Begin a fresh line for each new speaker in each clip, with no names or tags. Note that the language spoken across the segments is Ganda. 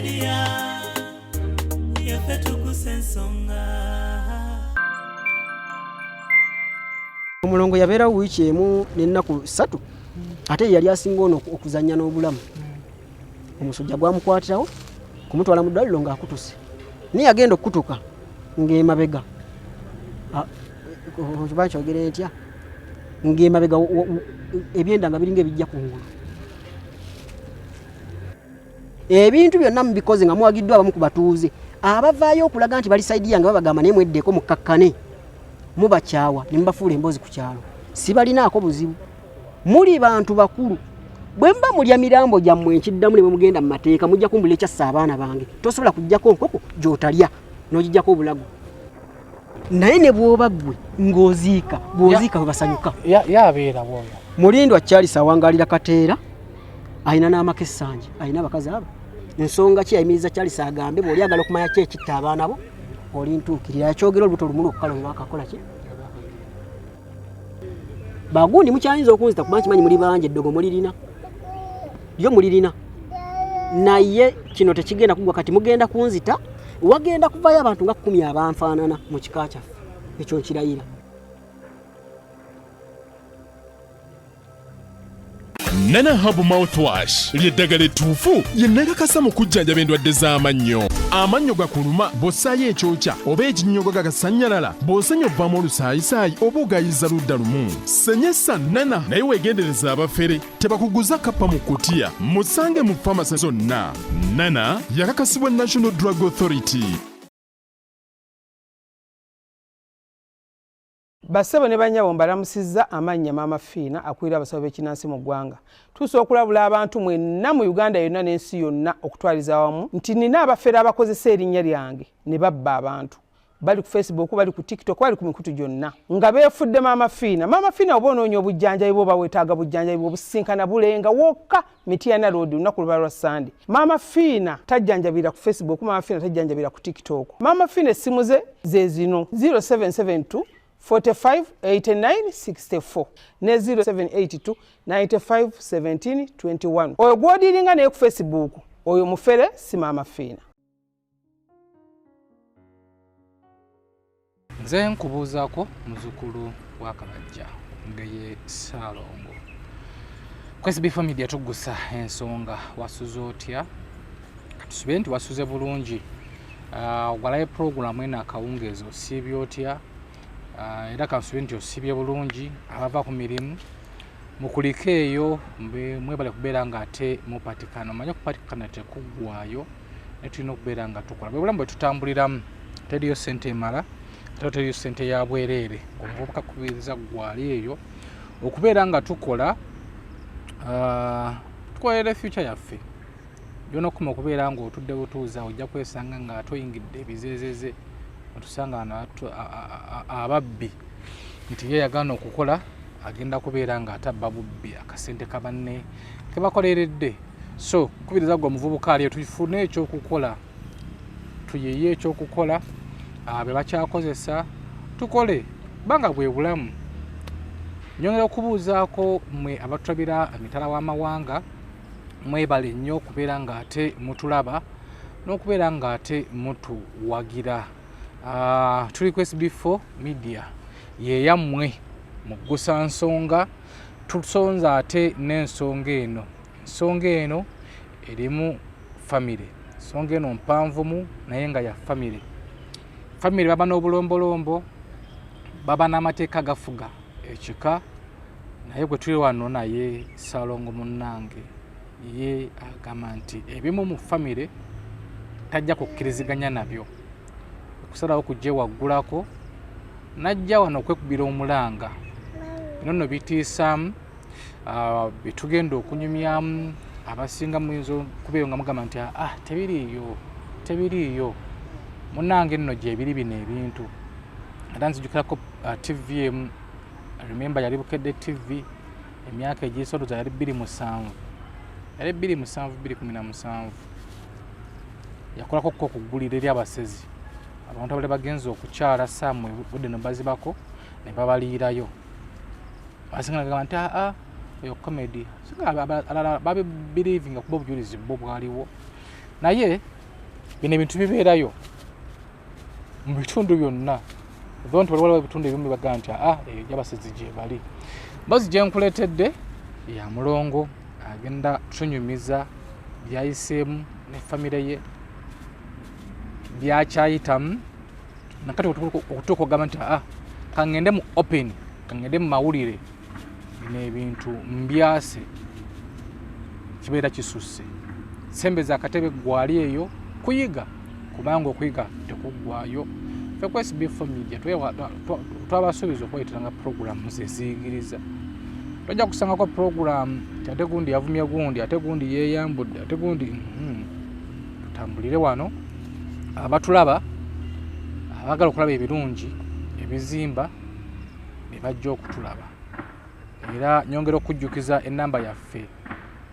Media, Tuggussa Enssonga.
Omulongo yabeera wiiki emu n'ennaku 3 ate yali asinga ono okuzannya n'obulamu. Omusujja gwamukwatirawo kumutwala mu ddwaliro ng'akutuse. Naye yagenda okukutuka ng'emabega. Okiba kyogere ntya? Ng'emabega ebyenda nga biringa ebijja ku ngulu. Ebintu byonna mubikoze nga muwagiddwa abamu ku batuuze abavaayo okulaga nti bali saidiya nga babagamba naye mweddeko mukakkane. Mubakyawa ne mubafuula emboozi ku kyalo. Si balinaako buzibu. Muli bantu bakulu. Bwe mba mulya mirambo gyammwe enkiddamu ne bwe mugenda mu mateeka mujja kumbula ekyassa abaana bange. Tosobola kujjako nkoko gy'otalya n'ogijjako obulago. Naye ne bw'oba ggwe ng'oziika bw'oziika bwe basanyuka.
Yabeera bw'oyo.
Mulindwa Charles awangalira Kateera ayina n'amakessanji ayina abakazi abo. Ensonga ki yayimiriza Charles agambe bw'oli agala okumanya ki ekitta abaana bo oli ntuukirira yakyogera olubuto lumulu okukala olwakakola ki. Bagundi mukyayinza okunzita kuba nkimanyi muli banje eddogo mulirina. Yo mulirina. Naye kino tekigenda kugwa kati mugenda kunzita wagenda kuvayo abantu nga 10 abanfaanana mu kika kyaffe. Ekyo nkirayira.
Nana Hub Mouthwash lyeddagala ettuufu yennagakasa mu kujjanjaba endwadde z'amannyo. Amannyo gakuluma bw'ossaayo ekyokya oba ekinnyogo gagasanyalala bw'osenya ovaamu olusaayisaayi oba ogayiza ludda lumu. Senyesa Nana naye weegendereza abafere tebakuguza kappa mu kutiya. Musange mu famasi zonna. Nana yakakasibwa National Drug Authority.
Bassebo ne banyabo mbalamusizza amannya Maama Fiina akulira abasawo b'ekinnansi mu ggwanga. Tusobola okulabula abantu mwenna mu Uganda yonna n'ensi yonna okutwaliza awamu nti nina abafere abakozesa erinnya lyange ne babba abantu. Bali ku Facebook, bali ku TikTok, bali ku mikutu gyonna. Nga beefudde Maama Fiina. Maama Fiina oba onoonya obujjanjabi bw'oba weetaaga bujjanjabi bw'obusinkana bulenga wokka Mityana Road lunaku luba lwa Sande. Maama Fiina tajjanjabira ku Facebook, Maama Fiina tajjanjabira ku TikTok. Maama Fiina essimu ze zino 0772 45 89 64 ne 0782 95 17 21. Oyo gw'odiringa naye ku Facebook oyo mufere si Maama Fiina.
Nze nkubuuzaako muzukulu wa Kabajja ngeye Saalongo. Ku SB4 Media Tuggussa Enssonga wasuze otya? Tusube nti wasuze bulungi. Ogalayo programu ena akawungeezi osiibye otya? Era kasube nti osibye bulungi abava ku mirimu mukulika eyo mwebale kubeera nga ate mupatikana omanye kupatikana tekugwayo ne tulina okubeera nga tukola bwe bulamu bwe tutambuliramu teriyo ssente emala teriyo ssente ya bwereere omuvubuka kubiriza gwali eyo okubeera nga tukola tukolera future yaffe byonna okuma okubeera nga otudde butuuza ojja kwesanga nga atoyingidde ebizeezeze otusanga ababbi nti ye yagana okukola agenda kubeera nga atabba bubbi akasente kabanne kebakoleredde. So kubiriza gwa muvubuka aliyo tufune ekyokukola tuyeye ekyokukola be bakyakozesa tukole banga bwe bulamu. Nyongera okubuuzaako mwe abatulabira emitala w'amawanga mwebale nnyo okubeera nga ate mutulaba n'okubeera nga ate mutuwagira. Tuli ku SB4 Media ye yammwe mu Tuggussa Enssonga tusonza ate n'ensonga eno. Ensonga eno erimu family. Ensonga eno mpanvumu naye nga ya family. Family baba n'obulombolombo baba n'amateeka gafuga ekika naye gwe tuli wano naye Saalongo munnange ye agamba nti ebimu mu family tajja kukkiriziganya nabyo. Kusalawo kujje waggulako najja wano okwekubira omulanga bino nno bitiisaamu bitugenda okunyumyamu abasinga muyinza okubeera nga mugamba nti tebiriiyo munnange nno gyebiri bino ebintu. Era nzijukirako TV emu remember yali Bukedde TV emyaka egisotoza yali 2007 2017 yakolako ko kugulira eri abasezi abantu abali bagenza okukyala samwe budde no bazibako ne babaliirayo basinga nga nti yo comedy singa alala babe believing kuba obujulizi bwo bwaliwo naye bino ebintu bibeerayo mu bitundu byonna zonti waliwo ebitundu ebimu bagaa nti eyo gy'abasezi gye bali mbazi gye nkuleetedde ya mulongo agenda tunyumiza byayiseemu ne famire ye byakyayitamu nakati okutuuka ogamba nti kangende mu open kangende mu mawulire bino ebintu mbyase kibeera kisusse sembeza akatebe gwali eyo kuyiga kubanga okuyiga tekuggwayo ffe ku SB4 Media twabasuubiza okweyitiranga puroguramu zeziyigiriza tojja kusangako puroguramu ate gundi yavumya gundi ate gundi yeeyambudde ate gundi tutambulire wano abatulaba abagala okulaba ebirungi ebizimba ne bajja okutulaba era nyongera okujjukiza ennamba yaffe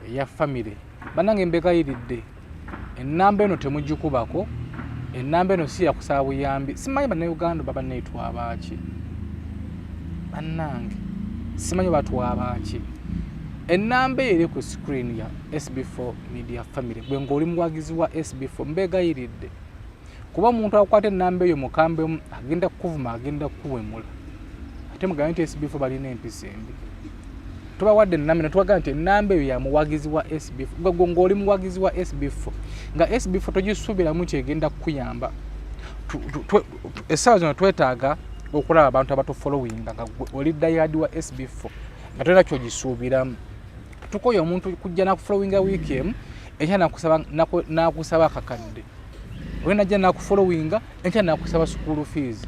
eya famire bannange mbegayiridde ennamba eno temugikubako ennamba eno si yakusaba buyambi simanyi bannayuganda baba neetwabaaki bannange simanyi batwabaaki ennamba eri ku screen ya SB4 Media family gwe ng'oli muwagizi wa SB4 mbegayiridde kuba omuntu akwata ennamba eyo mukambemu agenda kukuvuma agenda kuwemula ate mugambe nti SB4 balina empisa embi tubawadde ennamba netwaga nti ennamba eyo ya muwagizi wa SB4 gwe ng'oli muwagizi wa SB4 nga SB4 togisuubiramu kyegenda kukuyamba essaawa zino twetaaga okulaba abantu abatufollowinga nga oli dayadi wa SB4 nga tolina kyogisuubiramu tukoye omuntu kujja nakufollowinga wiiki emu ekya nakusaba akakadde oli najja nakufollowinga ekya nakusaba school fees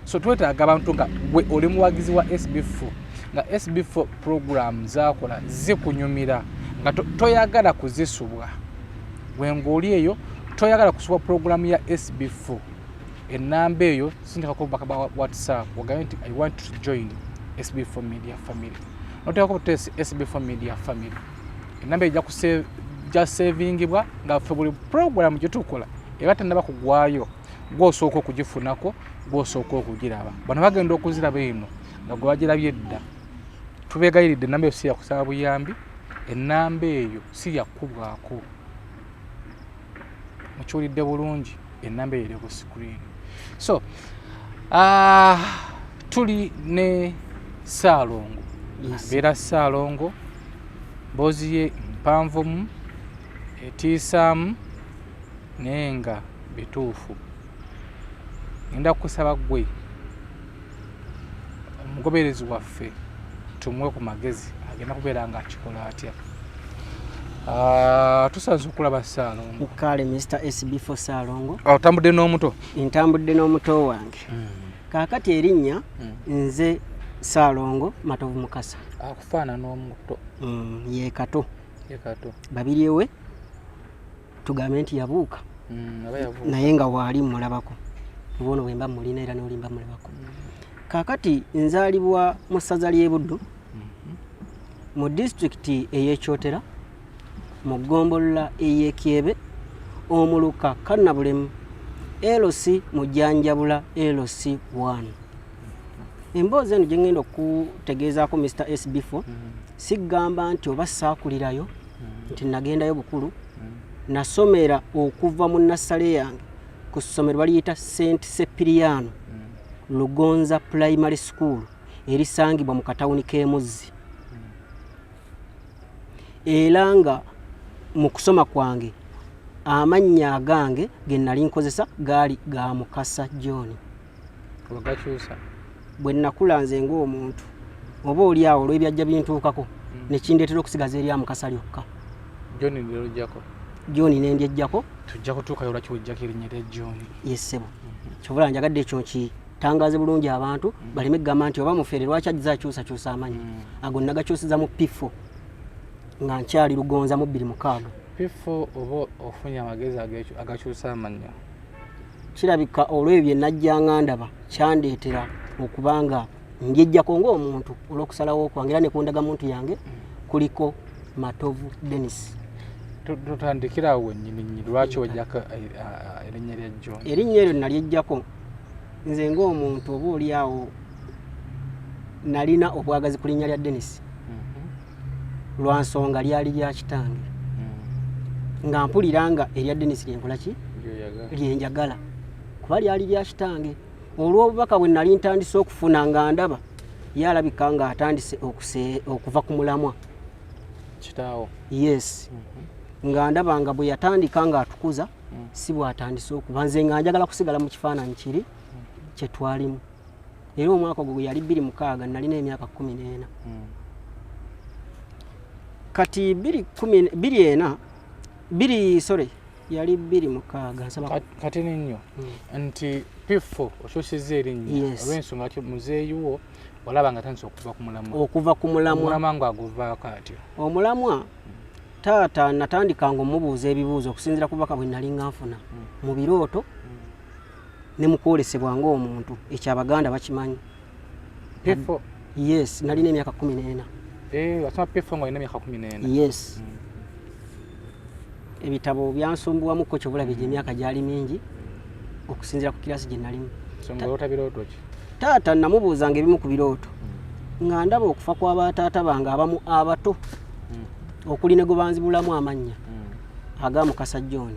so twetaaga abantu nga gwe oli muwagizi wa SB4 nga SB4 program zakola zikunyumira nga toyagala kuzisubwa wengoli eyo toyagala kusubwa program ya SB4 ennamba eyo sindika ko bakaba WhatsApp ogambe nti I want to join SB4 Media family noteka ko test SB4 Media family ennamba ejja ku save just savingibwa nga buli program gye tukola era tennaba kugwayo gwosooka okugifunako gwosooka okugiraba bano bagenda okuziraba eno nga gwe bagirabye edda tubegayiridde ennamba eyo si yakusaba buyambi ennamba eyo si yakubwako mukiwulidde bulungi ennamba eyo eri ku screen so tuli ne Ssaalongo abeera Ssaalongo mboozi ye mpanvumu etiisaamu naye nga bituufu ngenda kukusaba gwe omugoberezi waffe tumuwe ku magezi agenda kubeera nga akikola atya tusanze okulaba Ssaalongo
kale Mr. SB4 Ssaalongo
otambudde n'omuto
ntambudde n'omuto wange kaakati erinnya nze Ssaalongo Matovu Mukasa
akufaana n'omuto
ye Kato babiri ewe tugambe nti yabuuka naye nga waali mulabako bono bwemba mulina era n'olimba mulabako kaakati nzaalibwa mu ssaza ly'e Buddu mu disitulikiti ey'Ekyotera mu ggombolola ey'Ekyebe omuluka Kannabulemu LC Mujjanjabula LC 1 emboozi eno gye ngenda okutegeezaako Mr. SB4 sigamba nti oba saakulirayo nti nagendayo bukulu nasomera okuva mu nassale yange ku ssomero baliyita St. Sepiriano Lugonza Primary School erisangibwa mu katawuni k'Emuzzi era nga mu kusoma kwange amannya agange ge nali nkozesa gaali ga Mukasa John
olagakyusa
bwe nakula nze ng'omuntu oba oli awo olw'ebyajja bintuukako ne kindeetera okusigaza eri Mukasa lyokka
John ndero jako
John nendyejjako
tujja kutuukayo olwaki wejjako erinnya lya John
yesebo kyobula njagadde ekyo nkitangaze bulungi abantu baleme kugamba nti oba mufeere lwaki ajja akyusakyusa amannya ago nagakyusiza mu P4 nga nkyali Lugonza mu 26
P4 oba ofunye amagezi agakyusa amannya
kirabika olw'ebyo najjanga ndaba kyandeetera okubanga njejjako ng'omuntu olw'okusalawo okwange era ne kundaga muntu yange kuliko Matovu Dennis
tutandikira awo wennyini lwaki wajjako erinnya lya John
erinnya eryo nalyejjako nze ng'omuntu oba oli awo nalina obwagazi ku linnya lya Dennis lwa nsonga lyali lya kitange nga mpuliranga erya Dennis lyenkola ki lyenjagala kuba lyali lya kitange olw'obubaka bwe nali ntandise okufuna nga ndaba yalabika nga atandise okuva ku mulamwa
kitaawo
yes nga ndaba nga bwe yatandika nga atukuza si bw'atandise okuba nze nga njagala kusigala mu kifaananyi kiri kye twalimu era omwaka ogwo yali 2006 nalina emyaka 14 kati 2004 yali 2006 nsaba
kati nnyo nti P4 okyusizza erinnya olw'ensonga ki muzeeyiwo walaba nga tandise okuva ku mulamwa nga aguvaako atyo
omulamwa taata natandikanga omubuuza ebibuuzo okusinziira ku bubaka bwe nali nga nfuna mu birooto ne mu kwolesebwa ng'omuntu ekyo Abaganda bakimanyi
P4
yes nalina emyaka 14
wasoma P4 nga olina emyaka 14
yes ebitabo byansumbuwamuko kyobulabye emyaka gyali mingi okusinziira ku kirasi gye nalimu
birooto ki
taata namubuuzanga ebimu ku birooto nga ndaba okufa kw'abataata bange abamu abato okuli ne gwe banzibulamu amannya aga Mukasa John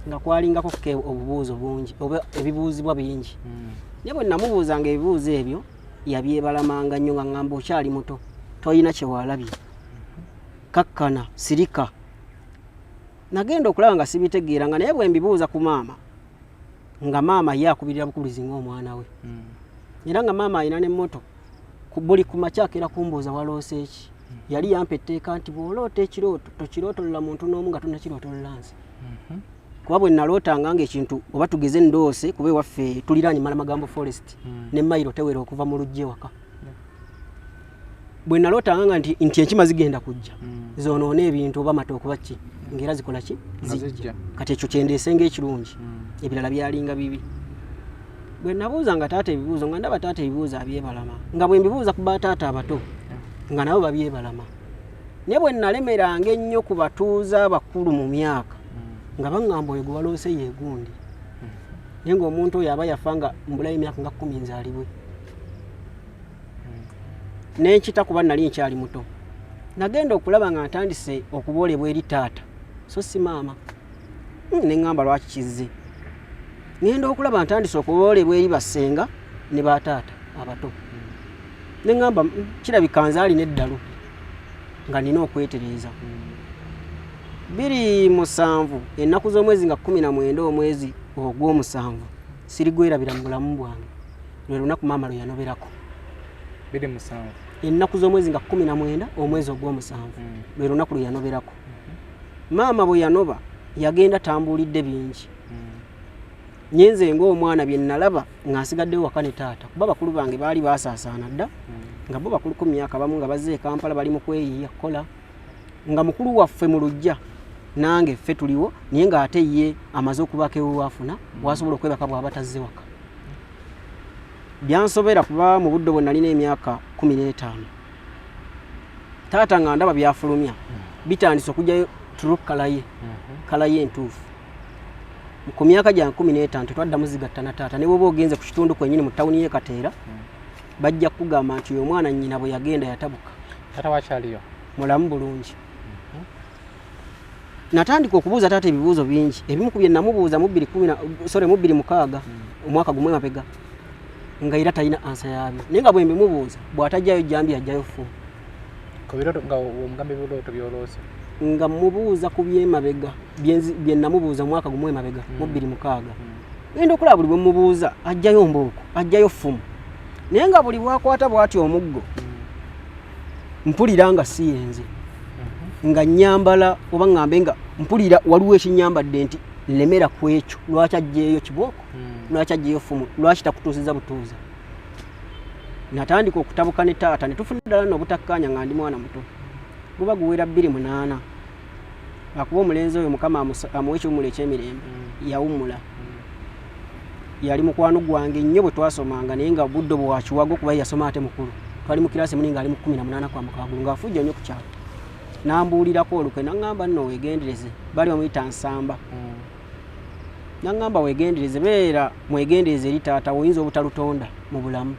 nga kwalingako obubuuzo bungi oba ebibuuzibwa bingi naye bwe namubuuzanga ebibuuzo ebyo yabyebalamanga nnyo nga ngamba okyali muto toyina kyewalabye kakkana sirika nagenda okulaba nga sibitegeera nga naye bwe mbibuuza ku maama nga maama ye akubirira bukulizi ng'omwana we era nga maama alina n'emmoto buli ku makyakera kumbuuza waloose eki yali yampa etteeka nti bw'oloota ekirooto tokirootolola muntu n'omu nga tonnakirootolola nsi kuba bwe nalootanga ng'ekintu oba tugeze ndoose kuba ewaffe tuliraanye Malamagambo forest ne mayiro tewera okuva mu lujje waka bwe nalootanga nga nti enkima zigenda kujja zoonoona ebintu oba mata okuba ki ng'era zikola ki zijja kati ekyo kyendeese ng'ekirungi ebirala byalinga bibi bwe nabuuzanga taata ebibuuzo nga ndaba taata ebibuuzo abyebalama nga bwe mbibuuza ku bataata abato nga nabo babyebalama naye bwe nalemeranga ennyo ku batuuza abakulu mu myaka nga baŋŋamba oyo gwe waloose yeegundi naye ng'omuntu oyo aba yafa nga mbulayo emyaka nga 10 nzaalibwe n'enkita kuba nali nkyali muto nagenda okulaba nga ntandise okuboolebwa eri taata so si maama ne ŋŋamba lwaki kizze ngenda okulaba ntandise okuboolebwa eri bassenga ne bataata abato ne ŋŋamba kirabika nzaali n'eddalu nga nina okwetereeza 27 ennaku z'omwezi nga 19 omwezi ogw'omusanvu sirigwerabira mu bulamu bwange lwe lunaku maama lwe yanoberako
27
ennaku z'omwezi nga 19 omwezi ogw'omusanvu lwe lunaku lwe yanoberako maama bwe yanoba yagenda tambuulidde bingi nyenze ng'omwana bye nalaba nga nsigaddewo waka ne taata kuba bakulu bange baali baasaasaana dda nga bo bakulu ku myaka bamu nga bazze e Kampala bali mu kweyiiya kola nga mukulu waffe mu lujja nange ffe tuliwo naye ng'ate ye amaze okubaako ewewaafuna bwasobola okwebaka bw'aba tazze waka byansobera kuba mu budde bwe nalina emyaka 15 taata nga ndaba byafulumya bitandise okujjayo tulukalaye kalaye entuufu ku myaka gya 15 tetwaddamu zigatta na taata ne bw'oba ogenze ku kitundu kwennyini mu ttawuni y'e Kateera bajja kugamba nti oyo omwana nnyina bwe yagenda yatabuka
taata wakyaliyo
mulamu bulungi natandika okubuuza taata ebibuuzo bingi ebimu ku bye namubuuza mu 2006 omwaka gumwe mabega nga era talina ansa yabyo naye nga bwe mbimubuuza bw'atajjayo jambi ajjayo ffumu
nga omugambe ebirooto byoloose
nga mubuuza ku byemabega bye namubuuza mu mwaka gumwe mabega mu 2006 ngenda okulaba buli bwe mubuuza ajjayo mbooko ajjayo ffumu naye nga buli bwakwata bw'atyo omuggo mpulira nga siyenze nga nyambala oba ngambe nga mpulira waliwo ekinyambadde nti lemera ku ekyo lwaki ajjeeyo kibooko lwaki ajjeeyo ffumu lwaki takutuusiza butuuza natandika okutabuka ne taata ne tufuna ddala n'obutakkaanya nga ndi mwana muto guba guwera 28 akuba omulenzi oyo mukama amuwa ekiwumula ekyemirembe yawumula yali mukwano gwange nnyo bwe twasomanga naye nga budde bwakiwago kuba yasoma ate mukulu twali mu kirasi muni nga ali mu 18 kwa mukagulu ng'afujja nnyo ku kyalo nambuulirako olukwe naŋŋamba nno weegendereze bali bamuyita nsamba naŋŋamba weegendereze beera mwegendereze eri taata oyinza obutalutonda mu bulamu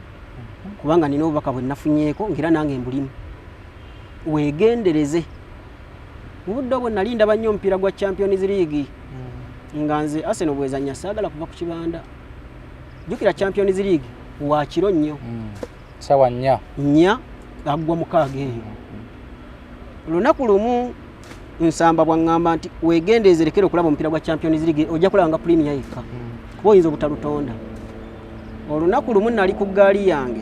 kubanga nina obubaka bwe nafunyeeko ng'era nange mbulimu weegendereze mu budde obwo nalinda bannyo omupiira gwa Champions League nga nze Arsenal bwezanya saagala kuva ku kibanda jukira Champions League wa kiro nnyo
sawa nnya agwa mukaaga eyo lunaku lumu nsamba bwangamba nti wegendeezerekere okulaba omupiira gwa Champions League ojja kulaba nga Premier yekka kuba oyinza obutalutonda olunaku lumu nali ku gaali yange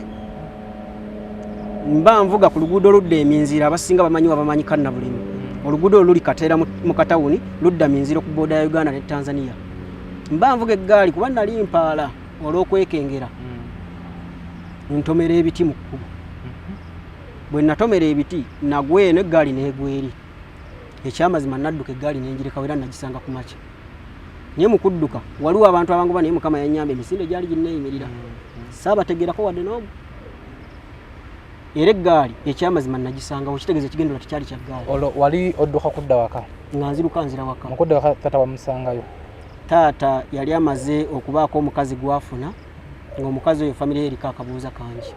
mba nvuga ku luguudo ludda eminzira abasinga bamanyi kanna bulimi oluguudo luli kateera mu katawuni ludda minziro ku booda ya Uganda ne Tanzania mba nvuga eggaali kuba nali mpaala olw'okwekengera ntomera ebiti mu kkubo bwe natomera ebiti nagwe eno eggaali n'egweri ekyamazima nadduka eggaali n'enjireka era nagisanga ku makya naye mu kudduka waliwo abantu abangoba naye Mukama yannyamba emisinde gyali ginneeyimirira saabategerako wadde n'omu era eggaali ekyamazima nagisangawo kitegeeza ekigendola tekyali kya ggaali wali odduka kudda waka
nga nziruka nzira waka
mukudda waka taata wamusangayo
taata yali amaze okubaako omukazi gwafuna ng'omukazi oyo famire eriko akabuuza kangi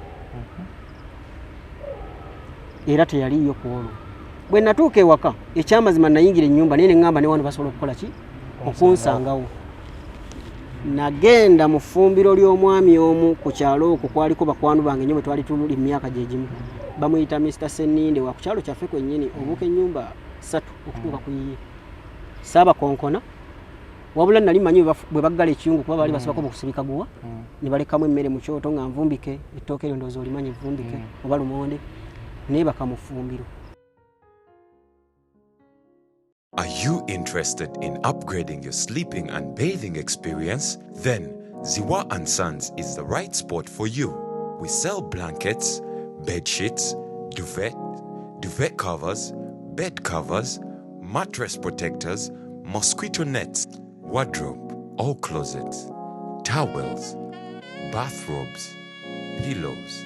era teyaliyo ku olwo bwe natuuka ewaka ekyamazima nayingira ennyumba naye ne ŋŋamba ne wano basobola okukola ki okunsangawo nagenda mu ffumbiro ly'omwami omu ku kyalo okwo kwaliko bakwanu bange nnyo bwe twali tuli mu myaka gye gimu bamuyita Mr. Seninde wa ku kyalo kyaffe kwennyini obuuka ennyumba 3 okutuuka ku yiye saabakonkona wabula nali manyi bwe baggala ekiyungu kuba baali basibako bukusibika guwa ne balekamu emmere mu kyoto nga nvumbike ettooke eryo ndowooza olimanyi nvumbike oba lumonde naye baka mu ffumbiro.
Are you interested in upgrading your sleeping and bathing experience? Then Ziwa & Sons is the right spot for you. We sell blankets, bed sheets, duvet covers, bed covers, mattress protectors, mosquito nets, wardrobe, all closets, towels, bathrobes, pillows,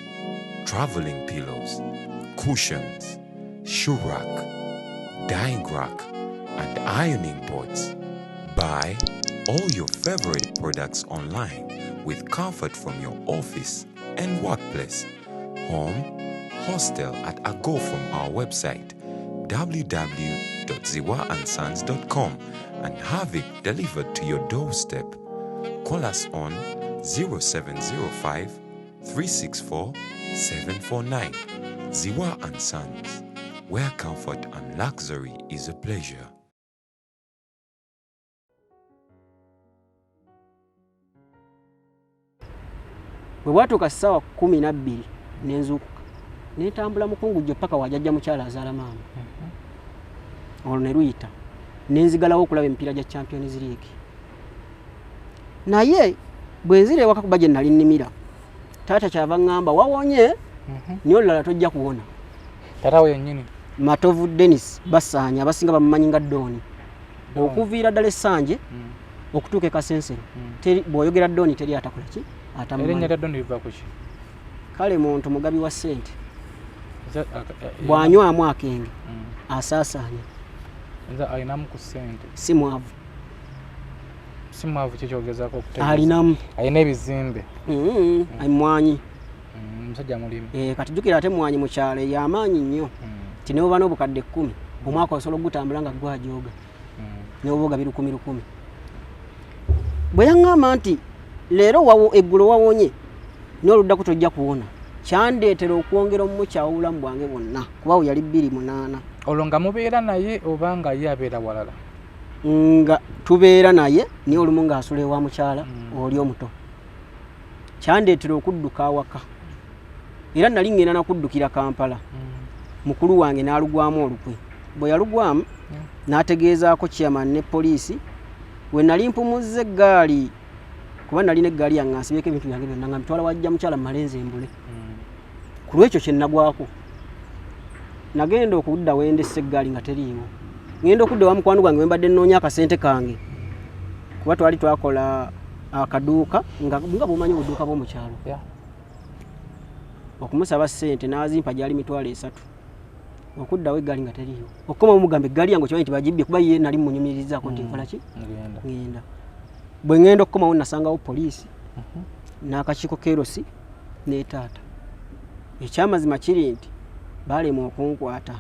traveling pillows, cushions, shoe rack, dyeing rack, and ironing boards. Buy all your favorite products online with comfort from your office and workplace, home, hostel at a go from our website www.ziwaansons.com and have it delivered to your doorstep. Call us on 0705 364 749. Ziwa & Sons, where comfort and luxury is a pleasure.
Bwe bwatuuka ssaawa 12 n'enzuukuka neetambula mukungujjo paka wajajja mukyala azaala maama olwo ne luyita nenzigalawo okulaba emipiira gya Champions League naye bwe nzira ewaka kuba gye nali nnimira taata kyava ŋŋamba wawonye niyo olulala tojja kuwona
taata we yennyini
Matovu Dennis basaanya abasinga bamumanyi nga Dooni okuviira ddala essanje okutuuka e Kasensero bw'oyogera Dooni teri atakola ki
erinnya lya Dooni liva ku ki
kale muntu mugabi wa ssente bw'anywamu akenge asaasaanya
nza alinamu ku ssente
si mwavu
kyekyogezaako okutegeeza
alinamu
alina ebizimbe
mwanyi
musajja mulimi
kati jjukira ate mwanyi mu kyalo y'amaanyi nnyo ti ne oba n'obukadde 10 omwaka osobola okugutambula nga gwajooga ne oba ogabira 10,000 bwe yaŋŋamba nti leero eggulo wawonye n'oluddaku tojja kuwona kyandeetera okwongera omukyawa obulamu bwange bwonna kuba we yali 28
olwo nga mubeera naye oba nga ye abeera walala
nga tubeera naye niye olumu ng'asula ewa mukyala oli omuto kyandeetera okudduka awaka era nali ngenda nakuddukira Kampala mukulu wange n'alugwamu olukwe bwe yalugwamu n'ategeezaako chairman ne poliisi we nali mpumuzza eggaali kuba nalina eggaali yange nsibyeko ebintu byange byonna nga mitwala wajja mukyala malenzi embule ku lwekyo kye nagwako nagenda okudda wendessa eggaali nga teriiwo ngenda okudda wa mukwano gwange we mbadde nnoonya akasente kange kuba twali twakola akaduuka nga bumanyi obuduuka bw'omukyalo okumusaba ssente n'azimpa gyali mitwalo 3 okuddawo eggaali nga teriiwo okukoma mumugamba eggaali yange okimanyi nti bagibbye kuba ye nali munyumirizaako nti nkola ki ngenda bwe ngenda okukomawo nasangawo poliisi n'akakiiko kerosi ne taata ekyamazima kiri nti baalema okunkwata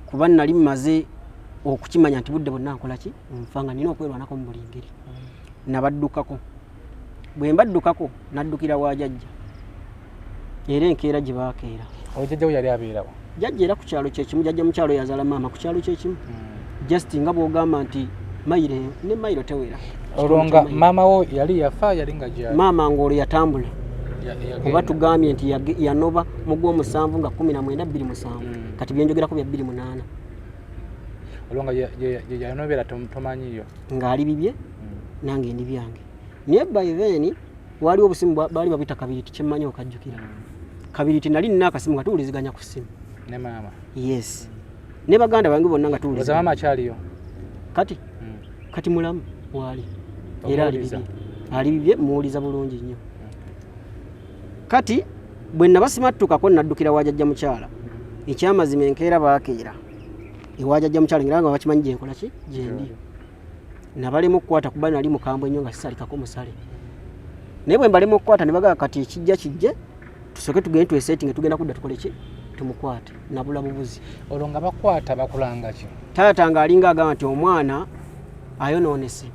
kuba nali mmaze okukimanya nti budde bonna nkola ki nfanga nina okwerwanako mu buli ngeri nabaddukako bwe mbaddukako naddukira wa jjajja era enkeera gye baakeera
ojjajja we yali abeerawo
jjajja era ku kyalo kyekimu jjajja mu kyalo yazaala maama ku kyalo kyekimu just nga bw'ogamba nti mayiro ne mayiro tewera
olwonga maama wo yali yafa yali nga gyali
maama ng'olwo yatambula kuba tugambye nti yanoba mu gw'omusanvu nga 1927 kati byenjogerako bya 28
olwonga gye yanobera tomanyiyo
ng'ali bibye nange ndi byange naye by then waliwo obusimu baali babita kabiriti kyemmanyi okajjukira kabiriti nali nina akasimu nga tuwuliziganya ku ssimu
ne maama
yes ne baganda bange bonna nga tuwuliziganya
maama akyaliyo
kati mulamu wali era ali bibye muwuliza bulungi nnyo kati bwe nabasimattukako naddukira wajjajja mukyala ekyamazima enkeera baakeera ewajjajja mukyala ngira nga bakimanyi gyenkola ki gyendi nabalemu okukwata kuba nali mukambwe nnyo nga sisalikako musale naye bwe mbalemu okukwata ne bagaa kati ekijja kijje tusooke tugende twesettinge tugenda kudda tukole ki tumukwate nabula bubuzi
olwo nga bakwata bakulanga ki
taata ng'alinga agamba nti omwana ayonoonese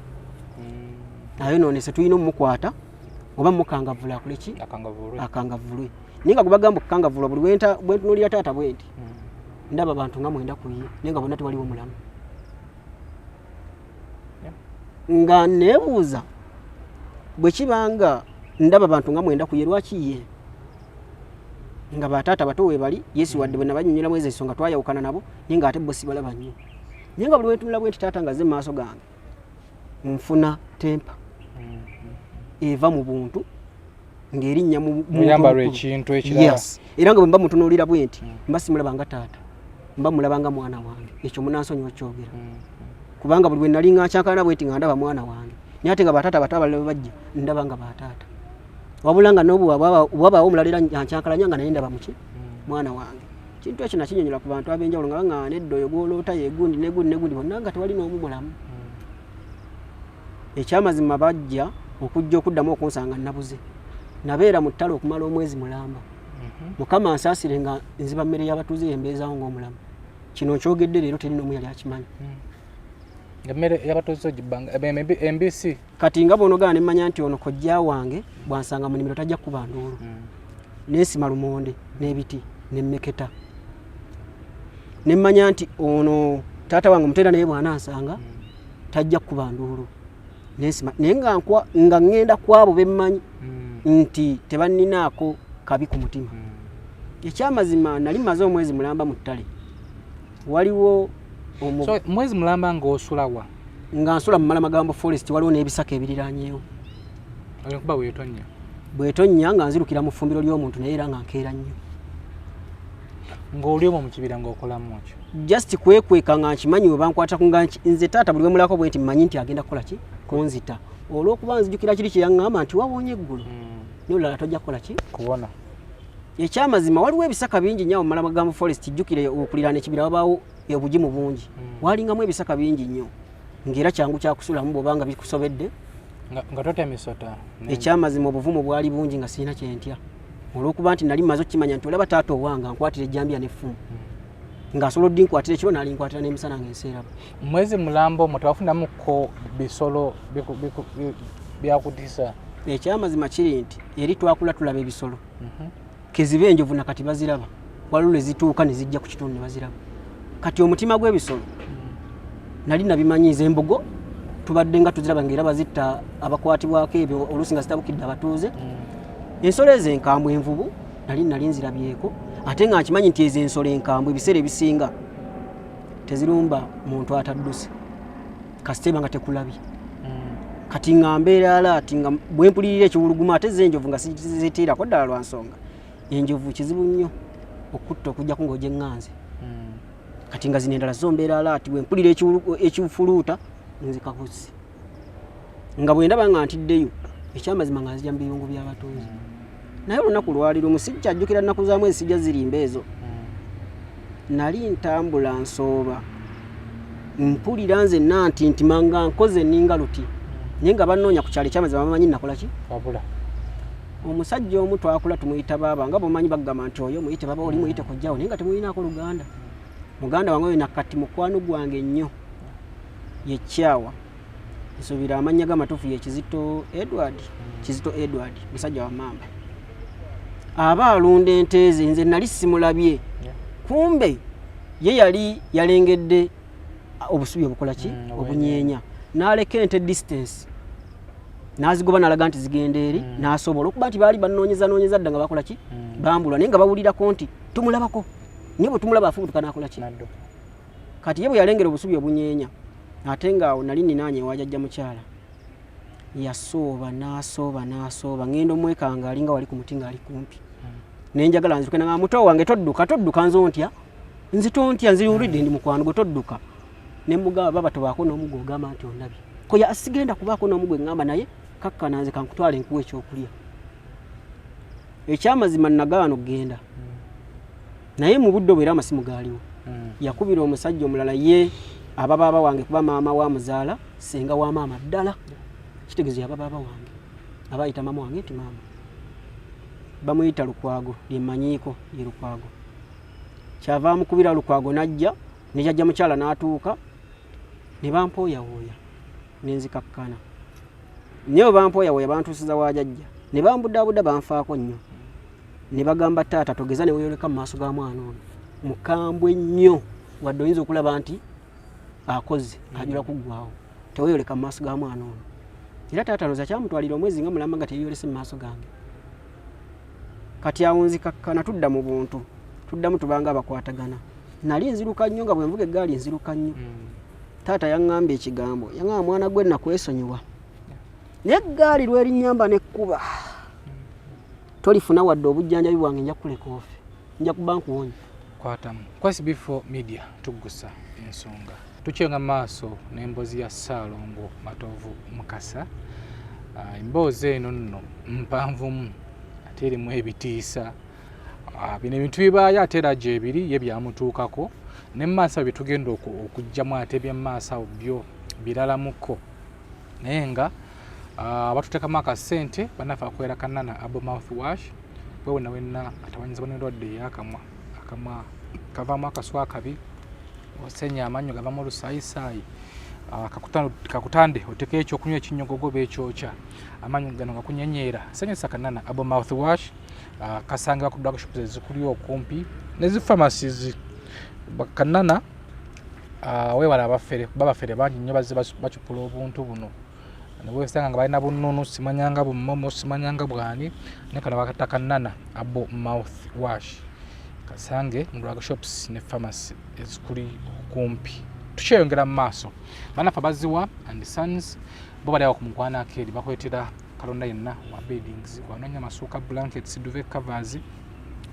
tulina omukwata oba mukangavula akole ki akangavulwe naye nga gwe bagamba okukangavula buli bwentunuulira taata bwe nti ndaba abantu nga mwenda ku ye naye nga bonna tewaliwo mulamu nga neebuuza bwe kibanga ndaba abantu nga mwenda ku ye lwaki ye nga bataata bato we bali yesi wadde bwe nabanyonyolamu ezo ensonga twayawukana nabo naye nga ate bo sibalaba nnyo naye nga buli lwentunula bwe nti taata nga ze mu maaso gange nfuna tempa eva mu buntu ng'erinnya
muyambala ekintu ekirala
era nga bwe mba mutunuulira bwe nti mba simulaba nga taata mba mulaba nga mwana wange ekyo munansonyi okyogera kubanga buli lwe nali nkyankana bwe nti nga ndaba mwana wange naye ate nga bataata bato abalala bwe bajja ndaba nga bataata wabula nga bwabaawo omulala era nkyankalanya nga naye ndaba muki mwana wange kintu ekyo nakinyonyola ku bantu ab'enjawulo nga baŋŋaana edda oyo gw'oloota yegundi negundi bonna nga tewali n'omu mulamu ekyamazima bajja okujja okuddamu okunsanga nabuze nabeera mu ttale okumala omwezi mulamba mukama ansaasire nga nziba mmere y'abatuuze yembeezaawo ng'omulamu kino nkyogedde leero teri n'omu yali akimanyi
emmere y'abatuuze ogibanga embisi
kati nga bw'onogana ne mmanya nti ono kojja wange bwansanga mu nnimiro tajja kukuba nduulu neesima lumonde n'ebiti n'emmeketa ne mmanya nti ono taata wange omuteera naye bw'anansanga tajja kukuba nduulu naye nga ŋŋenda ku abo bemmanyi nti tebanninaako kabi ku mutima ekyamazima nali mmaze omwezi mulamba mu ttale waliwo
mwezi mulamba ng'osulawa
nga nsula mu Malamagambo forest waliwo n'ebisaka ebiriranyeewo
kuba
bwetonnya nga nzirukira mu ffumbiro ly'omuntu naye era nga nkeera nnyo
ng'oli omwo mu kibira ng'okolamu kyo
just kwekweka nga nkimanyi we bankwatako nga nze taata buli bwe mulako bwe nti mmanyi nti agenda kukola ki kunzita olw'okuba nzijukira kiri kye yaŋŋamba nti wawoonye eggulu naye olulala tojja kukola ki
kubona
ekyamazima waliwo ebisaka bingi nnyo mu Malamagambo forest jjukire okuliraana ekibira wabaawo obugimu bungi walingamu ebisaka bingi nnyo ng'era kyangu kyakusulamu bw'obanga bikusobedde
nga totya misota
ekyamazima obuvumu bwali bungi nga sirina kyentya olw'okuba nti nali mmaze okukimanya nti olaba taata owanga nkwatira ejjambiya n'effumu ng'asobola oddi nkwatira ekiro naali nkwatira n'emisana ng'enseeraba
mwezi mulambo mutabafunamuko bisolo byakutisa
ekyamazima kiri nti eri twakula tulaba ebisolo keziba enjovu nakati baziraba waliwo lwe zituuka ne zijja ku kitundu ne baziraba kati omutima gw'ebisolo nali nabimanyiiza embogo tubadde nga tuziraba ng'era bazitta abakwatibwako ebyo oluusi nga zitabukidde abatuuze ensolo ezo enkambwe envubu nali nzirabyeko ate nga nkimanyi nti ezo ensolo enkambwe ebiseera ebisinga tezirumba muntu atadduse kasiteba nga tekulabye kati nga mbeera alaati nga bwe mpulirira ekiwuluguma ate z'enjovu nga sizitiirako ddala lwa nsonga enjovu kizibu nnyo okutta okujjako ng'ogyeŋŋanze kati nga zino endala zo mbeera alaati bwe mpulira ekifuluuta nzikakusi nga bwe ndaba nga ntiddeyo ekyamazima nga nzija mu biyungu by'abatuuze naye olunaku lwali lumu sijja ajjukira nnaku zaamu ezisijja zirimba ezo nali ntambula nsooba mpulira nzenna nti manga nkoze ninga luti naye nga bannoonya ku kyalo ekyamazima bamanyi nakola ki
wabula
omusajja omu twakula tumuyita baaba nga bomanyi bagamba nti oyo muyite baba oli muyite kojjawo naye nga temulinaako luganda muganda wange oyo nakati mukwano gwange nnyo ye Kyawa nsuubira amanya g'amatuufu ye Kizito Edward musajja wa mamba aba alunda ente ze nze nali simulabye kumbe ye yali yalengedde obusubi obukola ki obunyeenya n'aleka ente distance n'azigoba n'alaga nti zigenda eri n'asobola okuba nti baali banoonyeza dda nga bakola ki bambulwa naye nga bawulirako nti tumulabako naye bwe tumulaba afubutuka n'akola ki kati ye bwe yalengera obusubi obunyeenya ate ngaawo nali ninaanye ewajajja mukyala yasooba n'asooba ngendo omwekanga alinga wali ku muti ng'ali kumpi nenjagala nziruke nga muto wange todduka nzontya nzitontya nziwulidde ndi mukwano gwe todduka ne mugamba baba tobaako n'omugwe ogamba nti ondabye koya asigenda kubaako n'omugwe ngamba naye kakkana nze kankutwala enkuwa ekyokulya ekyamazima nagaano kugenda naye mu budde obwo era amasimu gaaliwo yakubira omusajja omulala ye ababaaba wange kuba maama wa muzaala senga wa maama ddala kitegezo yababaaba wange abayita maama wange nti maama bamuyita Lukwago lyemmanyiiko ye Lukwago kyava amukubira Lukwago najja ne jajja mukyala n'atuuka ne bampooyawooya nenzikakkana nyo bampooyawooya bantuusiza wa jajja ne bambuddaabudda banfaako nnyo ne bagamba taata togeza ne weeyoleka mu maaso ga mwana ono mukambwe nnyo wadde oyinza okulaba nti akoze ajula kuggwawo teweeyoleka mu maaso ga mwana ono era taata loza kyamutwalira omwezi nga mulamba nga teyeeyolese mu maaso gange kati awo nzikakkana tudda mu buntu tuddamu tubanga abakwatagana nali nziruka nnyo nga bwe nvuga eggaali nziruka nnyo taata yaŋŋamba ekigambo yaŋŋamba mwana gwe nakwesonyiwa naye eggaali lwerinnyamba nekkuba tolifuna wadde obujjanjabi bwange nja kuleka ofe nja kuba nkuwonya
kwatamu kwa SB4 Media Tuggussa Enssonga tukyenga maaso n'emboozi ya Ssaalongo Matovu Mukasa emboozi eno nno mpanvumu ate erimu ebitiisa bino ebintu bibaayo ate era gye biri ye byamutuukako ne mu maaso bye tugenda okugyamu ate eby'emaaso awo byo biralamuko naye nga batuteekamu akasente bannaffe akwera kanana abo mouthwash bwe wenna atawanyizibwa n'endwadde ey'akamwa akamwa kavaamu akaswa akabi osenya amannyo gavaamu olusaayisaayi kakutande oteekayo ekyokunywa ekinnyogogo beekyokya amannyo gano gakunyenyeera senyesa kanana abo mouthwash kasangibwa ku drug shops ezikuli okumpi nezi pharmacies kanana weewala abafere bangi nnyo bazze bacupula obuntu buno nebwesanga nga balina bununu simanyanga bumomo simanyanga bwani ne kano bakata kanana abo mouthwash kasange mu drug shops ne pharmacy ezikuli okumpi tukyeyongera mu maaso banafa baziwa and sons bo bali awo ku mukwana akeri bakwetera kalonda yenna wa beddings wanonya masuka blankets duvet covers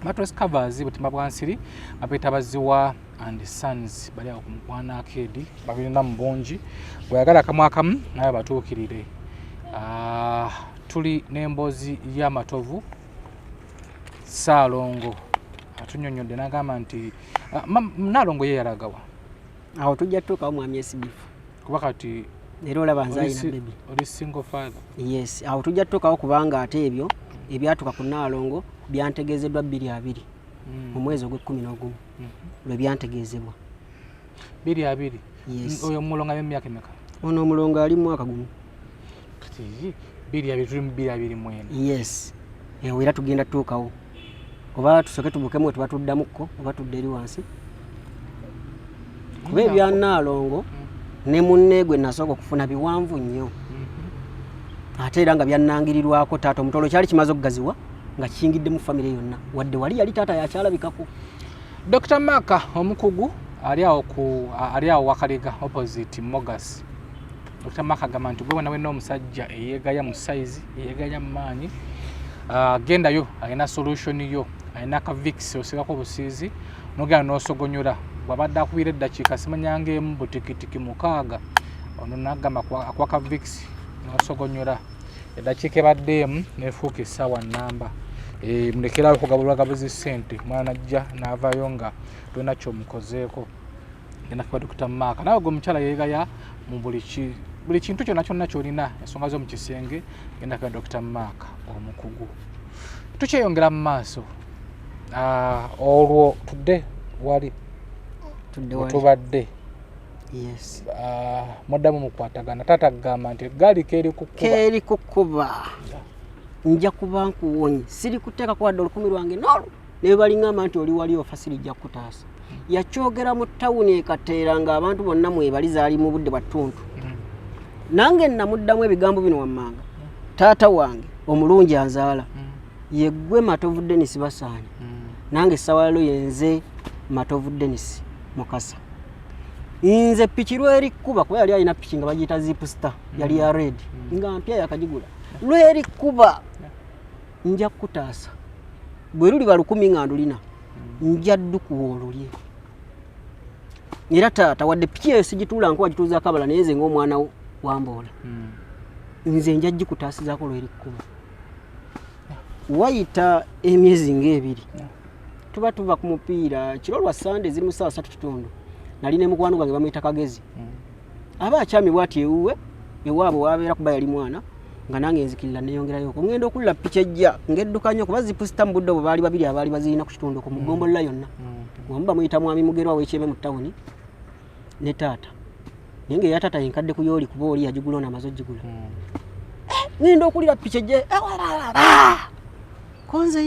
mattress covers butimba bwansiri bapeta baziwa and sons bali awo ku mukwana akedi babirina mu bungi bwayagala kamwakamu naye batuukirire tuli n'emboozi y'amatovu Ssaalongo atunyonyodde n'agamba nti Naalongo ye yalagawa
awo tujja tutuukawo mwami SB4
kuba kati
era olaba nze alina baby
oli single father
yes awo tujja tutuukawo kubanga ate ebyo ebyatuuka ku Naalongo byantegeezeddwa 2 mu mwezi ogw'11 lwe byantegeezebwa
2
yes
oyo omulongo emyaka emeka
ono omulongo ali mu mwaka gumu
kati 2 tuli mu 2
yes era tugenda tutuukawo oba tusoke tubukemu we tuba tuddamukko oba tudde eri wansi kuba ebya Naalongo ne munneegwe nasooka okufuna biwanvu nnyo ate era nga byannangirirwako taata omutolo kyali kimaze okugaziwa nga kiyingidde mu famire yonna wadde wali yali taata yakyalabikako
Dr. Maka omukugu ali awo Wakaliga opposite Mogas Dr. Maka agamba nti gwe wena wenna omusajja eyeegaya mu size eyeegaya mu maanyi gendayo alina solution yo alina akavix osigako obusiizi nogenda n'osogonyora bwabadde akubira eddakiika simanyanga emu butikitiki 6 ono nagamba akwaka vix n'osogonyora eddakiika ebadde emu nefuuka essaawa nnamba mulekerawo kugabulwagabuzi ssente mwana najja n'avaayo nga tolina kyomukozeeko genda kuba Dr. Maka naawe gwe mukyala yeegaya mu buli kintu kyonna kyonna kyolina ensonga z'omu kisenge genda kuba Dr. Maka omukugu tukyeyongera mu maaso olwo tudde wali tubadde
yes
muddamu mukwatagana taata kugamba nti gali keeri kukuba
nja kuba nkuwonye siri kuteeka kuwadde olukumi lwange nolo ne balingamba nti oli wali ofa sirijja kutaasa yakyogera mu tawuni ekateera ng'abantu bonna mwebaliza ali mu budde bwa ttuntu nange namuddamu ebigambo bino wammanga taata wange omulungi anzaala yeggwe Matovu Dennis Basaanya nange essawalalo yenze Matovu Dennis Mukasa nze piki lweri kuba kuba yali alina piki nga bagiyita zip star yali ya red nga mpya yakagigula lweri kuba nja kutaasa bwe luli balukumi nga ndulina nja ddukuwa olulye era taata wadde piki eyo sigituula nkuwa gituuza akabala naye nze ng'omwana wamboola nze nja gikutaasizaako lweri kuba wayita emyezi ng'ebiri tuba tuva ku mupiira kiro lwa sande ziri mu 3:30 nali ne mukwano gwange bamuyita Kagezi aba akyami bwati ewuwe ewaabwe wabeera kuba yali mwana nga nange nzikirira neyongerayo ko ngenda okulira piki ejja ng'eddukanya kuba zipusita mu budde obwo baali babiri abaali bazirina ku kitundu ku mugombola yonna wamba muyita mwami Mugerwa w'ekyebe mu tawuni ne taata nenge ya taata yenkadde ku yooli kuba oli yagigula n'amaze ogigula ngenda okulira piki ejja konze